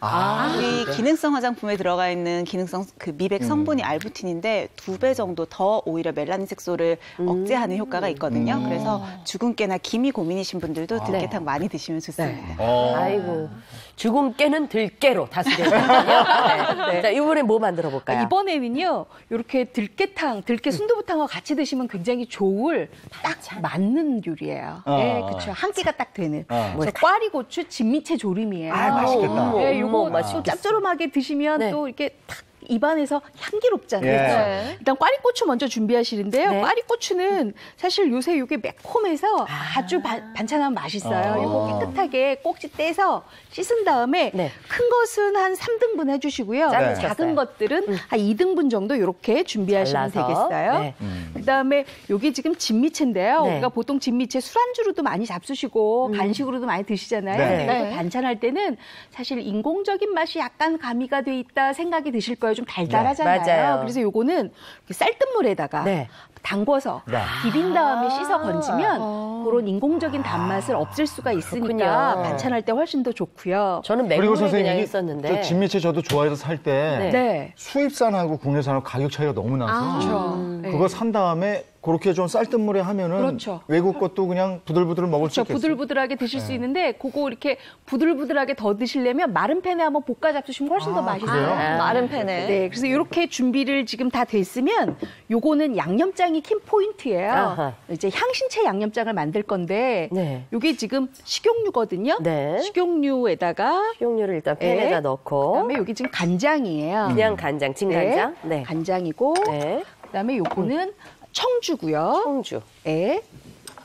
[SPEAKER 6] 우리 기능성 화장품에 들어가 있는 기능성 그 미백 성분이 알부틴인데 2배 정도 더 오히려 멜라닌 색소를 억제하는 효과가 있거든요. 그래서 주근깨나 기미 고민이신 분들도 들깨탕 많이 드시면 좋습니다.
[SPEAKER 4] 아이고. 주근깨는 들깨로 다스려야거든요. 네. 자, 이번엔 뭐 만들어 볼까요?
[SPEAKER 7] 이번에는요, 이렇게 들깨탕, 들깨 순두부탕과 같이 드시면 굉장히 좋을 딱 맞는 요리예요. 네, 그렇죠. 한 끼가 딱 되는. 그래서 꽈리고추 진미채 조림이에요.
[SPEAKER 1] 맛있겠다.
[SPEAKER 7] 네, 요거
[SPEAKER 4] 맛있겠어.
[SPEAKER 7] 짭조름하게 드시면
[SPEAKER 4] 네.
[SPEAKER 7] 또 이렇게 탁 입안에서 향기롭잖아요.
[SPEAKER 1] 예.
[SPEAKER 7] 그렇죠?
[SPEAKER 2] 네.
[SPEAKER 7] 일단 꽈리고추 먼저 준비하시는데요.
[SPEAKER 4] 네.
[SPEAKER 7] 꽈리고추는 사실 요새 이게 매콤해서 아주 반찬하면 맛있어요. 이거 깨끗하게 꼭지 떼서 씻은 다음에
[SPEAKER 4] 네.
[SPEAKER 7] 큰 것은 한 3등분 해주시고요.
[SPEAKER 4] 네.
[SPEAKER 7] 작은 것들은 한 2등분 정도 이렇게 준비하시면
[SPEAKER 4] 잘라서.
[SPEAKER 7] 되겠어요.
[SPEAKER 4] 네.
[SPEAKER 7] 그다음에 요게 지금 진미채인데요.
[SPEAKER 4] 네.
[SPEAKER 7] 우리가 보통 진미채 술안주로도 많이 잡수시고 간식으로도 많이 드시잖아요.
[SPEAKER 1] 네.
[SPEAKER 7] 근데 이거 반찬할 때는 사실 인공적인 맛이 약간 가미가 돼 있다 생각이 드실 거예요. 좀 달달하잖아요.
[SPEAKER 4] 네. 맞아요.
[SPEAKER 7] 그래서 요거는 쌀뜨물에다가
[SPEAKER 4] 네.
[SPEAKER 7] 담궈서 비빈 다음에 씻어 건지면 그런 인공적인 단맛을 없앨 수가 있으니까
[SPEAKER 4] 그렇군요.
[SPEAKER 7] 반찬할 때 훨씬 더 좋고요.
[SPEAKER 4] 저는
[SPEAKER 1] 그리고
[SPEAKER 4] 맹물에
[SPEAKER 1] 선생님,
[SPEAKER 4] 그냥
[SPEAKER 1] 저
[SPEAKER 4] 했었는데.
[SPEAKER 1] 진미채 저도 좋아해서 살 때
[SPEAKER 7] 네.
[SPEAKER 1] 수입산하고 국내산하고 가격 차이가 너무 나서
[SPEAKER 7] 그렇죠.
[SPEAKER 1] 그거 산 다음에 그렇게 좀 쌀뜨물에 하면은
[SPEAKER 7] 그렇죠.
[SPEAKER 1] 외국 것도 그냥 부들부들 먹을 수
[SPEAKER 7] 그렇죠.
[SPEAKER 1] 있겠어요.
[SPEAKER 7] 부들부들하게 드실 수 있는데 그거 이렇게 부들부들하게 더 드시려면 마른 팬에 한번 볶아 잡수시면 훨씬 더 맛있어요.
[SPEAKER 1] 그래요?
[SPEAKER 2] 마른 팬에.
[SPEAKER 7] 네, 그래서 이렇게 준비를 지금 다 됐으면 요거는 양념장이 킨 포인트예요.
[SPEAKER 4] 아하.
[SPEAKER 7] 이제 향신채 양념장을 만들 건데
[SPEAKER 4] 네.
[SPEAKER 7] 요게 지금 식용유거든요.
[SPEAKER 4] 네.
[SPEAKER 7] 식용유에다가
[SPEAKER 4] 식용유를 일단 팬에다
[SPEAKER 7] 네.
[SPEAKER 4] 넣고.
[SPEAKER 7] 그다음에 여기 지금 간장이에요.
[SPEAKER 4] 그냥 간장, 진간장. 네.
[SPEAKER 7] 간장이고
[SPEAKER 4] 네.
[SPEAKER 7] 그다음에 요거는 청주고요.
[SPEAKER 4] 청주,
[SPEAKER 7] 네.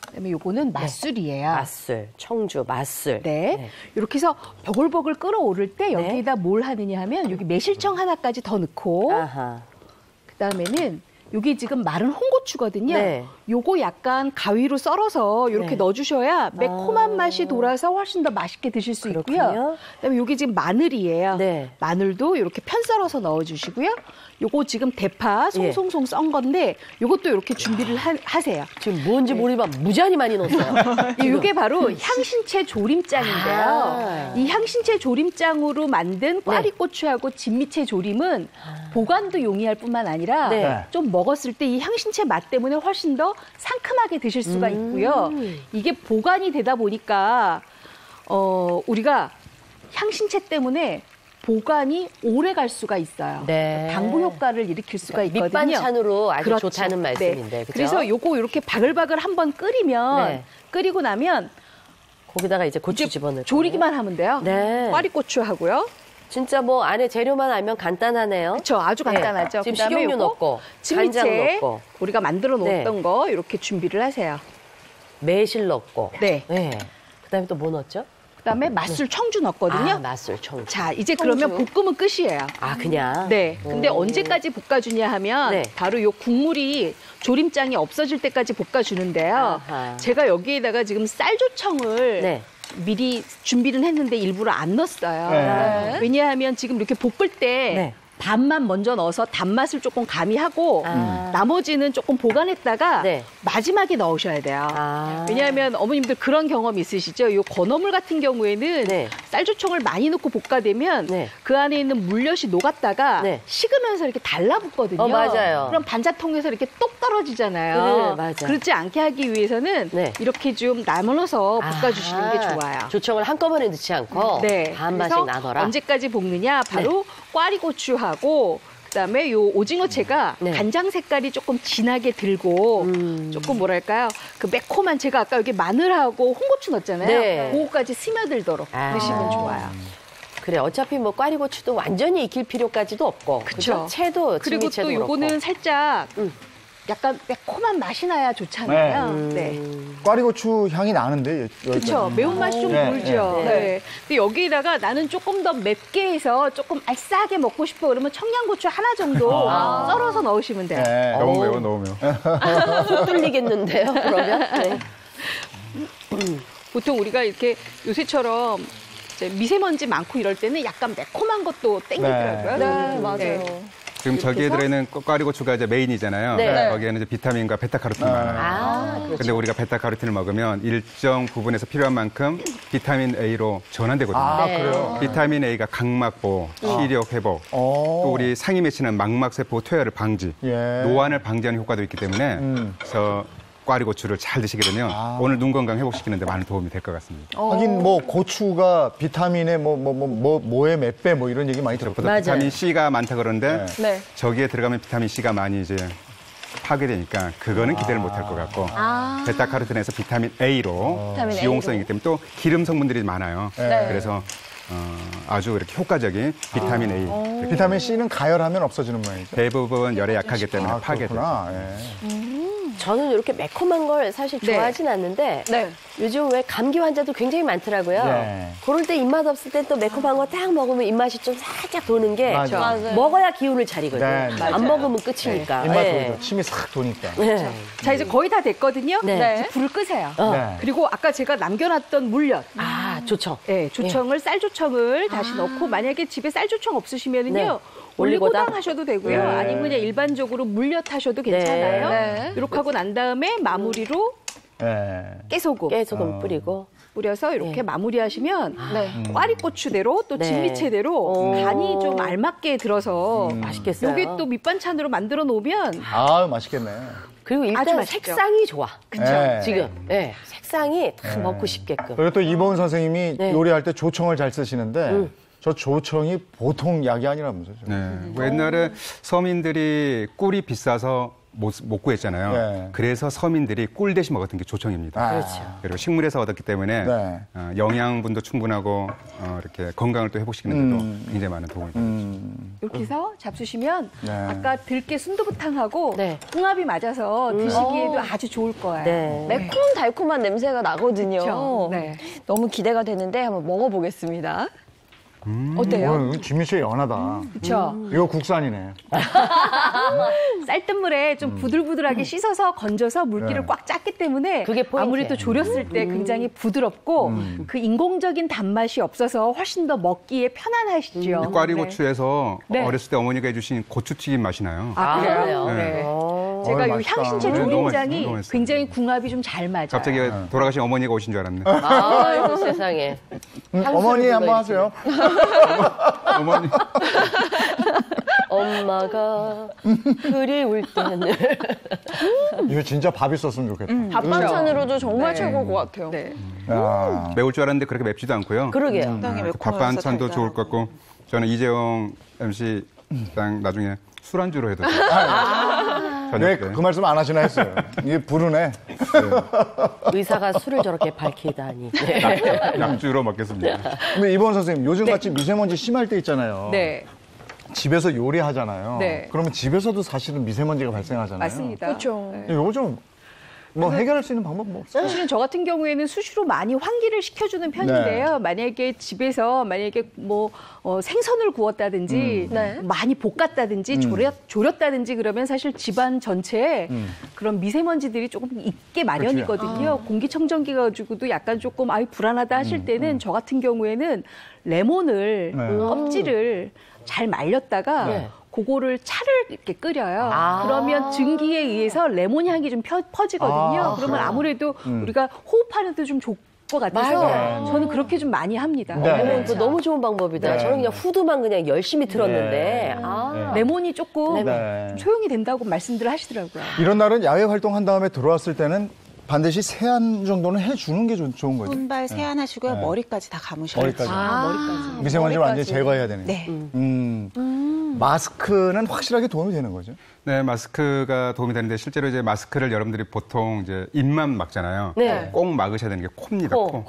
[SPEAKER 7] 그다음에 요거는 맛술이에요.
[SPEAKER 4] 맛술, 청주, 맛술.
[SPEAKER 7] 네. 이렇게 해서 버글버글 끓어오를 때 여기에다 뭘 하느냐 하면 여기 매실청 하나까지 더 넣고
[SPEAKER 4] 아하.
[SPEAKER 7] 그다음에는 여기 지금 마른 홍고추거든요.
[SPEAKER 4] 네.
[SPEAKER 7] 요거 약간 가위로 썰어서 이렇게
[SPEAKER 4] 네.
[SPEAKER 7] 넣어주셔야 매콤한 맛이 돌아서 훨씬 더 맛있게 드실 수 있고요.
[SPEAKER 4] 그렇군요.
[SPEAKER 7] 그다음에 여기 지금 마늘이에요.
[SPEAKER 4] 네.
[SPEAKER 7] 마늘도 이렇게 편 썰어서 넣어주시고요. 요거 지금 대파 송송송 썬 건데 요것도 이렇게 준비를 하세요.
[SPEAKER 4] 지금 뭔지 모르지만 무지하니 많이 넣었어요.
[SPEAKER 7] 이게 바로 향신채 조림장인데요.
[SPEAKER 4] 아.
[SPEAKER 7] 이 향신채 조림장으로 만든 꽈리고추하고 진미채 조림은 보관도 용이할 뿐만 아니라
[SPEAKER 4] 네.
[SPEAKER 7] 좀 먹었을 때 이 향신채 맛 때문에 훨씬 더 상큼하게 드실 수가 있고요. 이게 보관이 되다 보니까 우리가 향신채 때문에 보관이 오래 갈 수가 있어요.
[SPEAKER 4] 네.
[SPEAKER 7] 당부 효과를 일으킬 수가 있거든요.
[SPEAKER 4] 밑반찬으로 아주
[SPEAKER 7] 그렇죠.
[SPEAKER 4] 좋다는 말씀인데. 그죠?
[SPEAKER 7] 그래서 요거 이렇게 바글바글 한번 끓이면
[SPEAKER 4] 네.
[SPEAKER 7] 끓이고 나면
[SPEAKER 4] 거기다가 이제 고추 집어넣고.
[SPEAKER 7] 조리기만 하면 돼요.
[SPEAKER 4] 네.
[SPEAKER 7] 꽈리고추 하고요.
[SPEAKER 4] 진짜 뭐 안에 재료만 알면 간단하네요.
[SPEAKER 7] 그렇죠. 아주 간단하죠.
[SPEAKER 4] 지금
[SPEAKER 7] 그다음에
[SPEAKER 4] 식용유
[SPEAKER 7] 요거
[SPEAKER 4] 넣고,
[SPEAKER 7] 진미채
[SPEAKER 4] 간장 넣고,
[SPEAKER 7] 우리가 만들어 놓았던
[SPEAKER 4] 네.
[SPEAKER 7] 거 이렇게 준비를 하세요.
[SPEAKER 4] 매실 넣고.
[SPEAKER 7] 네.
[SPEAKER 4] 그다음에 또 뭐 넣었죠?
[SPEAKER 7] 그다음에 맛술 청주 넣었거든요.
[SPEAKER 4] 아, 맛술, 청주.
[SPEAKER 7] 자, 이제 그러면 볶으면 끝이에요.
[SPEAKER 4] 아, 그냥.
[SPEAKER 7] 네. 근데 언제까지 볶아주냐 하면
[SPEAKER 4] 네.
[SPEAKER 7] 바로 요 국물이 조림장이 없어질 때까지 볶아주는데요.
[SPEAKER 4] 아하.
[SPEAKER 7] 제가 여기에다가 지금 쌀조청을
[SPEAKER 4] 네.
[SPEAKER 7] 미리 준비를 했는데 일부러 안 넣었어요.
[SPEAKER 1] 네.
[SPEAKER 7] 왜냐하면 지금 이렇게 볶을 때
[SPEAKER 4] 네.
[SPEAKER 7] 밥만 먼저 넣어서 단맛을 조금 가미하고 나머지는 조금 보관했다가
[SPEAKER 4] 네.
[SPEAKER 7] 마지막에 넣으셔야 돼요.
[SPEAKER 4] 아.
[SPEAKER 7] 왜냐하면 어머님들 그런 경험 있으시죠? 이 건어물 같은 경우에는
[SPEAKER 4] 네.
[SPEAKER 7] 쌀조청을 많이 넣고 볶아대면
[SPEAKER 4] 네.
[SPEAKER 7] 그 안에 있는 물엿이 녹았다가
[SPEAKER 4] 네.
[SPEAKER 7] 식으면서 이렇게 달라붙거든요.
[SPEAKER 4] 맞아요.
[SPEAKER 7] 그럼 반자통에서 이렇게 똑 떨어지잖아요.
[SPEAKER 4] 그래, 맞아.
[SPEAKER 7] 그렇지 않게 하기 위해서는
[SPEAKER 4] 네.
[SPEAKER 7] 이렇게 좀 나눠서 볶아주시는 게 좋아요.
[SPEAKER 4] 조청을 한꺼번에 넣지 않고
[SPEAKER 7] 네.
[SPEAKER 4] 반반씩
[SPEAKER 7] 그래서
[SPEAKER 4] 나눠라.
[SPEAKER 7] 언제까지 볶느냐? 바로 꽈리고추하고 그다음에 요 오징어채가
[SPEAKER 4] 네.
[SPEAKER 7] 간장 색깔이 조금 진하게 들고 조금 뭐랄까요? 그 매콤한 제가 아까 여기 마늘하고 홍고추 넣었잖아요.
[SPEAKER 4] 네.
[SPEAKER 7] 그거까지 스며들도록
[SPEAKER 4] 아.
[SPEAKER 7] 드시면 좋아요.
[SPEAKER 4] 그래, 어차피 뭐 꽈리고추도 완전히 익힐 필요까지도 없고.
[SPEAKER 7] 그쵸.
[SPEAKER 4] 그죠? 채도
[SPEAKER 7] 그리고
[SPEAKER 4] 진미채도
[SPEAKER 7] 또 요거는
[SPEAKER 4] 그렇고.
[SPEAKER 7] 살짝 약간 매콤한 맛이 나야 좋잖아요. 네.
[SPEAKER 1] 꽈리고추 향이 나는데.
[SPEAKER 7] 그렇죠. 매운맛이 좀
[SPEAKER 1] 네,
[SPEAKER 7] 돌죠. 네. 근데 여기다가 나는 조금 더 맵게 해서 조금 알싸하게 먹고 싶어 그러면 청양고추 하나 정도 썰어서 넣으시면 돼요.
[SPEAKER 1] 네.
[SPEAKER 5] 너무 매워, 너무 매워.
[SPEAKER 4] 속 뚫리겠는데요, 그러면? 네.
[SPEAKER 7] 보통 우리가 이렇게 요새처럼 이제 미세먼지 많고 이럴 때는 약간 매콤한 것도 땡기더라고요.
[SPEAKER 2] 네, 맞아요.
[SPEAKER 5] 지금 저기에 들어있는 꽈리고추가 이제 메인이잖아요.
[SPEAKER 4] 네.
[SPEAKER 5] 거기에는 이제 비타민과 베타카로틴이 많아요.
[SPEAKER 4] 아, 그렇죠.
[SPEAKER 5] 근데 우리가 베타카로틴을 먹으면 일정 부분에서 필요한 만큼 비타민 A로 전환되거든요.
[SPEAKER 1] 아,
[SPEAKER 4] 네.
[SPEAKER 1] 그래요?
[SPEAKER 5] 비타민 A가 각막 보호, 시력 회복, 또 우리 상이 맺히는 망막세포 퇴화를 방지,
[SPEAKER 1] 예.
[SPEAKER 5] 노안을 방지하는 효과도 있기 때문에 그래서 꽈리고추를 잘 드시게 되면 오늘 눈 건강 회복시키는 데 많은 도움이 될 것 같습니다.
[SPEAKER 1] 하긴 뭐 고추가 비타민의 뭐의 몇 배 뭐 이런 얘기 많이 들었거든요.
[SPEAKER 4] 맞아요.
[SPEAKER 5] 비타민 C가 많다 그러는데
[SPEAKER 2] 네.
[SPEAKER 5] 저기에 들어가면 비타민 C가 많이 이제 파괴되니까 그거는 기대를 못할 것 같고 베타카로틴에서 비타민 A로
[SPEAKER 2] 비타민
[SPEAKER 5] 지용성이기 때문에 또 기름 성분들이 많아요.
[SPEAKER 2] 네.
[SPEAKER 5] 그래서 아주 이렇게 효과적인 비타민 A.
[SPEAKER 1] 비타민 C는 가열하면 없어지는 모양이죠.
[SPEAKER 5] 대부분 열에 약하기 때문에 파괴돼요.
[SPEAKER 1] 그렇구나. 예.
[SPEAKER 4] 저는 이렇게 매콤한 걸 사실
[SPEAKER 7] 네.
[SPEAKER 4] 좋아하진 않는데
[SPEAKER 2] 네.
[SPEAKER 4] 요즘 왜 감기 환자도 굉장히 많더라고요.
[SPEAKER 1] 네.
[SPEAKER 4] 그럴 때 입맛 없을 때 또 매콤한 거 딱 먹으면 입맛이 좀 살짝 도는 게
[SPEAKER 1] 맞아.
[SPEAKER 2] 맞아요.
[SPEAKER 4] 먹어야 기운을 차리거든요.
[SPEAKER 1] 네, 네.
[SPEAKER 4] 안 먹으면 끝이니까.
[SPEAKER 1] 입맛
[SPEAKER 4] 네.
[SPEAKER 1] 돌죠. 침이 싹 도니까.
[SPEAKER 4] 네.
[SPEAKER 7] 자, 이제 거의 다 됐거든요.
[SPEAKER 4] 네.
[SPEAKER 7] 이제 불을 끄세요.
[SPEAKER 1] 네.
[SPEAKER 7] 그리고 아까 제가 남겨놨던 물엿.
[SPEAKER 4] 아, 좋죠.
[SPEAKER 7] 네, 조청을 쌀조청을 다시 넣고 만약에 집에 쌀조청 없으시면은요.
[SPEAKER 4] 네.
[SPEAKER 7] 올리고당
[SPEAKER 4] 올리고당
[SPEAKER 7] 하셔도 되고요.
[SPEAKER 1] 네.
[SPEAKER 7] 아니면 그냥 일반적으로 물엿 하셔도 괜찮아요.
[SPEAKER 2] 네.
[SPEAKER 7] 이렇게 하고 난 다음에 마무리로
[SPEAKER 1] 예.
[SPEAKER 7] 깨소금
[SPEAKER 4] 깨소금 뿌리고.
[SPEAKER 7] 뿌려서 이렇게
[SPEAKER 4] 네.
[SPEAKER 7] 마무리하시면
[SPEAKER 2] 네.
[SPEAKER 7] 꽈리고추대로 또
[SPEAKER 4] 네.
[SPEAKER 7] 진미채대로 간이 좀 알맞게 들어서
[SPEAKER 4] 맛있겠어요.
[SPEAKER 7] 요게 또 밑반찬으로 만들어 놓으면
[SPEAKER 1] 아, 맛있겠네.
[SPEAKER 4] 그리고
[SPEAKER 7] 아주
[SPEAKER 4] 일단
[SPEAKER 7] 맛있죠.
[SPEAKER 4] 색상이 좋아.
[SPEAKER 1] 네.
[SPEAKER 4] 지금. 네. 색상이 딱 먹고 싶게끔.
[SPEAKER 1] 그리고 또 이보은 선생님이
[SPEAKER 4] 네.
[SPEAKER 1] 요리할 때 조청을 잘 쓰시는데 저 조청이 보통 약이 아니라면서요.
[SPEAKER 5] 네. 옛날에 서민들이 꿀이 비싸서 못 구했잖아요.
[SPEAKER 1] 네.
[SPEAKER 5] 그래서 서민들이 꿀 대신 먹었던 게 조청입니다.
[SPEAKER 4] 그렇죠.
[SPEAKER 5] 그리고 식물에서 얻었기 때문에
[SPEAKER 1] 네.
[SPEAKER 5] 영양분도 충분하고 이렇게 건강을 또 회복시키는 데도 굉장히 많은 도움을 받죠.
[SPEAKER 7] 이렇게 해서 잡수시면
[SPEAKER 1] 네.
[SPEAKER 7] 아까 들깨 순두부탕하고
[SPEAKER 4] 네.
[SPEAKER 7] 궁합이 맞아서 드시기에도 아주 좋을 거예요.
[SPEAKER 4] 네.
[SPEAKER 2] 매콤 달콤한 냄새가 나거든요.
[SPEAKER 7] 그렇죠. 네.
[SPEAKER 2] 너무 기대가 되는데 한번 먹어보겠습니다. 어때요?
[SPEAKER 1] 진미채 연하다.
[SPEAKER 7] 그렇죠.
[SPEAKER 1] 이거 국산이네.
[SPEAKER 7] 쌀뜨물에 좀 부들부들하게 씻어서 건져서 물기를
[SPEAKER 1] 네.
[SPEAKER 7] 꽉 짰기 때문에
[SPEAKER 4] 그게 포인트예요.
[SPEAKER 7] 아무래도 졸였을 때 굉장히 부드럽고 그 인공적인 단맛이 없어서 훨씬 더 먹기에 편안하시죠.
[SPEAKER 5] 이 꽈리고추에서
[SPEAKER 7] 네.
[SPEAKER 5] 어렸을 때 어머니가 해주신 고추튀김 맛이 나요.
[SPEAKER 7] 아, 그래요?
[SPEAKER 4] 그래요?
[SPEAKER 7] 네.
[SPEAKER 1] 어,
[SPEAKER 7] 제가 이
[SPEAKER 1] 맛있다.
[SPEAKER 7] 향신채
[SPEAKER 5] 네, 너무
[SPEAKER 7] 조림장이
[SPEAKER 5] 맛있어요.
[SPEAKER 7] 굉장히 궁합이 좀 잘 맞아요.
[SPEAKER 5] 갑자기 돌아가신 어머니가 오신 줄 알았네.
[SPEAKER 4] 아이고, 세상에.
[SPEAKER 1] 어머니 한번 하세요.
[SPEAKER 5] 어머니.
[SPEAKER 4] 엄마가 그리울 때는.
[SPEAKER 1] 이거 진짜 밥 있었으면 좋겠다.
[SPEAKER 2] 밥 반찬으로도 정말 최고일 것 같아요.
[SPEAKER 7] 네.
[SPEAKER 1] 야.
[SPEAKER 5] 매울 줄 알았는데 그렇게 맵지도 않고요.
[SPEAKER 4] 그러게요.
[SPEAKER 6] 상당히
[SPEAKER 5] 밥
[SPEAKER 6] 매콤하면서
[SPEAKER 5] 반찬도 좋을 것 같고 저는 이재용 MC 랑 나중에 술안주로 해도 돼요. 저녁
[SPEAKER 1] 왜
[SPEAKER 5] 때.
[SPEAKER 1] 그 말씀 안 하시나 했어요. 이게 부르네.
[SPEAKER 4] 의사가 술을 저렇게 밝히다니. 네.
[SPEAKER 5] 약주로 먹겠습니다.
[SPEAKER 1] 근데 이보은 선생님, 요즘같이 미세먼지 심할 때 있잖아요.
[SPEAKER 7] 네.
[SPEAKER 1] 집에서 요리하잖아요.
[SPEAKER 7] 네.
[SPEAKER 1] 그러면 집에서도 사실은 미세먼지가 발생하잖아요.
[SPEAKER 7] 맞습니다.
[SPEAKER 2] 그렇죠.
[SPEAKER 7] 네.
[SPEAKER 1] 이거 좀 뭐 해결할 수 있는 방법 뭐 없어요?
[SPEAKER 7] 사실은 저 같은 경우에는 수시로 많이 환기를 시켜주는 편인데요. 만약에 집에서 뭐 생선을 구웠다든지
[SPEAKER 2] 네.
[SPEAKER 7] 많이 볶았다든지 졸였다든지 그러면 사실 집안 전체에 그런 미세먼지들이 조금 있게 마련이거든요. 공기청정기 가지고도 약간 조금 불안하다 하실 때는 저 같은 경우에는 레몬을
[SPEAKER 1] 네.
[SPEAKER 7] 껍질을 잘 말렸다가
[SPEAKER 4] 네.
[SPEAKER 7] 그거를 차를 이렇게 끓여요.
[SPEAKER 4] 아.
[SPEAKER 7] 그러면 증기에 의해서 레몬 향이 좀 퍼지거든요.
[SPEAKER 1] 아,
[SPEAKER 7] 그러면
[SPEAKER 1] 그래요?
[SPEAKER 7] 아무래도 우리가 호흡하는 데 좀 좋을 것 같아서
[SPEAKER 4] 맞아요.
[SPEAKER 7] 저는 그렇게 좀 많이 합니다.
[SPEAKER 1] 네.
[SPEAKER 4] 어머, 그거 너무 좋은 방법이다.
[SPEAKER 1] 네.
[SPEAKER 4] 저는 그냥 후드만 그냥 열심히 틀었는데.
[SPEAKER 1] 네.
[SPEAKER 4] 아.
[SPEAKER 7] 레몬이 조금
[SPEAKER 1] 네.
[SPEAKER 7] 좀 소용이 된다고 말씀들 하시더라고요.
[SPEAKER 1] 이런 날은 야외 활동한 다음에 들어왔을 때는 반드시 세안 정도는 해주는 게 좋은 거죠.
[SPEAKER 6] 손발 세안하시고요.
[SPEAKER 1] 네.
[SPEAKER 6] 머리까지 다 감으셔야
[SPEAKER 1] 머리까지.
[SPEAKER 6] 돼요.
[SPEAKER 7] 머리까지.
[SPEAKER 1] 미세먼지를 완전히 제거해야 되는.
[SPEAKER 6] 네.
[SPEAKER 1] 마스크는 확실하게 도움이 되는 거죠.
[SPEAKER 5] 네, 마스크가 도움이 되는데 실제로 이제 마스크를 여러분들이 보통 이제 입만 막잖아요.
[SPEAKER 4] 네.
[SPEAKER 5] 꼭 막으셔야 되는 게 코입니다.
[SPEAKER 4] 코.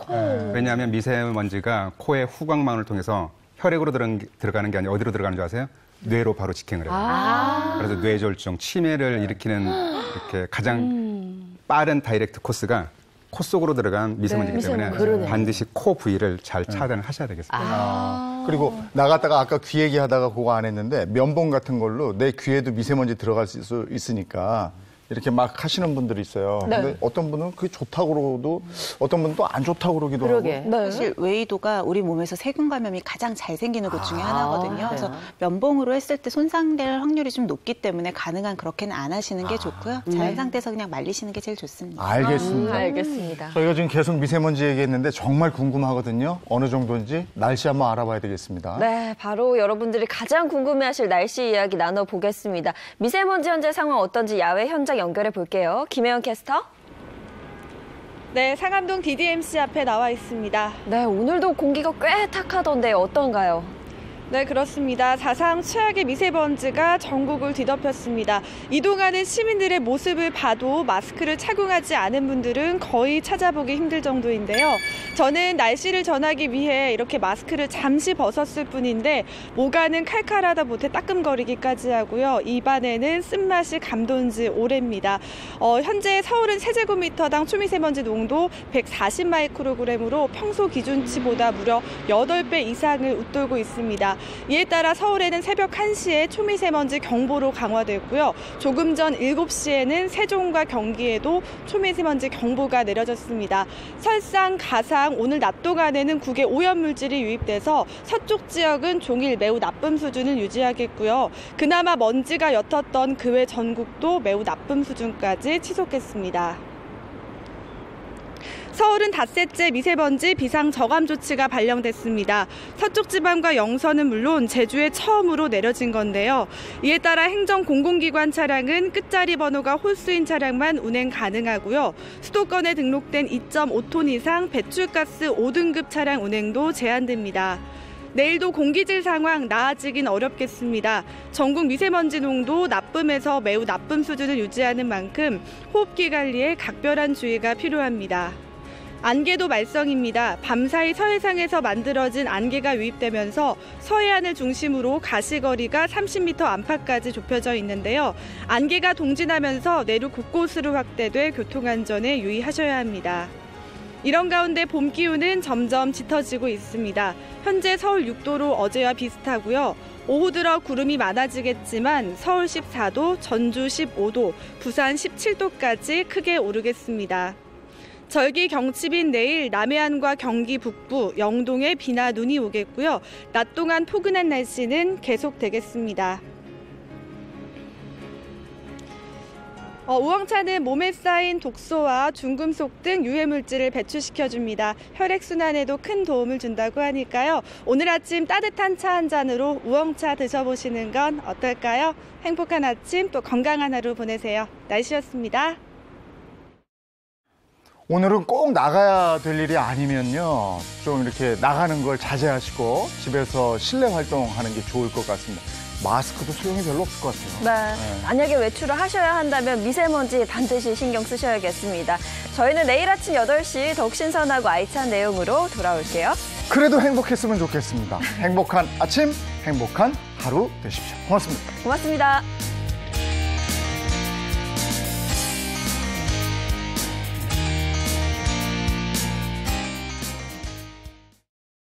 [SPEAKER 5] 왜냐하면 미세먼지가 코의 후광망을 통해서 혈액으로 들어가는 게 아니라 어디로 들어가는 줄 아세요? 뇌로 바로 직행을 해요. 그래서 뇌졸중, 치매를 일으키는 이렇게 가장 빠른 다이렉트 코스가 코 속으로 들어간 미세먼지이기 때문에
[SPEAKER 4] 그러네.
[SPEAKER 5] 반드시 코 부위를 잘 차단을 하셔야 되겠습니다.
[SPEAKER 1] 그리고 나갔다가 아까 귀 얘기하다가 그거 안 했는데 면봉 같은 걸로 내 귀에도 미세먼지 들어갈 수 있으니까 이렇게 막 하시는 분들이 있어요. 근데 어떤 분은 그게 좋다고 그러고도 어떤 분은 또 안 좋다고 그러기도
[SPEAKER 4] 그러게.
[SPEAKER 1] 하고.
[SPEAKER 6] 사실 외이도가 우리 몸에서 세균 감염이 가장 잘 생기는 곳 중에 하나거든요. 그래서 면봉으로 했을 때 손상될 확률이 좀 높기 때문에 가능한 그렇게는 안 하시는 게 좋고요. 자연 상태에서 그냥 말리시는 게 제일 좋습니다.
[SPEAKER 1] 알겠습니다.
[SPEAKER 2] 알겠습니다.
[SPEAKER 1] 저희가 지금 계속 미세먼지 얘기했는데 정말 궁금하거든요. 어느 정도인지 날씨 한번 알아봐야 되겠습니다.
[SPEAKER 2] 네, 바로 여러분들이 가장 궁금해하실 날씨 이야기 나눠보겠습니다. 미세먼지 현재 상황 어떤지 야외 현장 연결해 볼게요. 김혜영 캐스터.
[SPEAKER 8] 네, 상암동 DDMC 앞에 나와 있습니다.
[SPEAKER 2] 네, 오늘도 공기가 꽤 탁하던데 어떤가요?
[SPEAKER 8] 네, 그렇습니다. 사상 최악의 미세먼지가 전국을 뒤덮였습니다. 이동하는 시민들의 모습을 봐도 마스크를 착용하지 않은 분들은 거의 찾아보기 힘들 정도인데요. 저는 날씨를 전하기 위해 이렇게 마스크를 잠시 벗었을 뿐인데 목안은 칼칼하다 못해 따끔거리기까지 하고요. 입안에는 쓴맛이 감돈 지 오래입니다. 현재 서울은 세제곱미터당 초미세먼지 농도 140마이크로그램으로 평소 기준치보다 무려 8배 이상을 웃돌고 있습니다. 이에 따라 서울에는 새벽 1시에 초미세먼지 경보로 강화됐고요. 조금 전 7시에는 세종과 경기에도 초미세먼지 경보가 내려졌습니다. 설상, 가상, 오늘 낮 동안에는 국외 오염물질이 유입돼서 서쪽 지역은 종일 매우 나쁨 수준을 유지하겠고요. 그나마 먼지가 옅었던 그 외 전국도 매우 나쁨 수준까지 치솟겠습니다. 서울은 닷새째 미세먼지 비상 저감 조치가 발령됐습니다. 서쪽 지방과 영서는 물론 제주에 처음으로 내려진 건데요. 이에 따라 행정 공공기관 차량은 끝자리 번호가 홀수인 차량만 운행 가능하고요. 수도권에 등록된 2.5톤 이상 배출가스 5등급 차량 운행도 제한됩니다. 내일도 공기질 상황 나아지긴 어렵겠습니다. 전국 미세먼지 농도 나쁨에서 매우 나쁨 수준을 유지하는 만큼 호흡기 관리에 각별한 주의가 필요합니다. 안개도 말썽입니다. 밤사이 서해상에서 만들어진 안개가 유입되면서 서해안을 중심으로 가시거리가 30m 안팎까지 좁혀져 있는데요. 안개가 동진하면서 내륙 곳곳으로 확대돼 교통안전에 유의하셔야 합니다. 이런 가운데 봄 기온은 점점 짙어지고 있습니다. 현재 서울 6도로 어제와 비슷하고요. 오후 들어 구름이 많아지겠지만 서울 14도, 전주 15도, 부산 17도까지 크게 오르겠습니다. 절기 경칩인 내일 남해안과 경기 북부, 영동에 비나 눈이 오겠고요. 낮 동안 포근한 날씨는 계속되겠습니다. 우황차는 몸에 쌓인 독소와 중금속 등 유해물질을 배출시켜줍니다. 혈액순환에도 큰 도움을 준다고 하니까요. 오늘 아침 따뜻한 차 한 잔으로 우황차 드셔보시는 건 어떨까요? 행복한 아침 또 건강한 하루 보내세요. 날씨였습니다.
[SPEAKER 1] 오늘은 꼭 나가야 될 일이 아니면요. 좀 이렇게 나가는 걸 자제하시고 집에서 실내 활동하는 게 좋을 것 같습니다. 마스크도 소용이 별로 없을 것 같아요.
[SPEAKER 2] 네. 만약에 외출을 하셔야 한다면 미세먼지 반드시 신경 쓰셔야겠습니다. 저희는 내일 아침 8시 더욱 신선하고 알찬 내용으로 돌아올게요.
[SPEAKER 1] 그래도 행복했으면 좋겠습니다. 행복한 아침, 행복한 하루 되십시오. 고맙습니다.
[SPEAKER 2] 고맙습니다.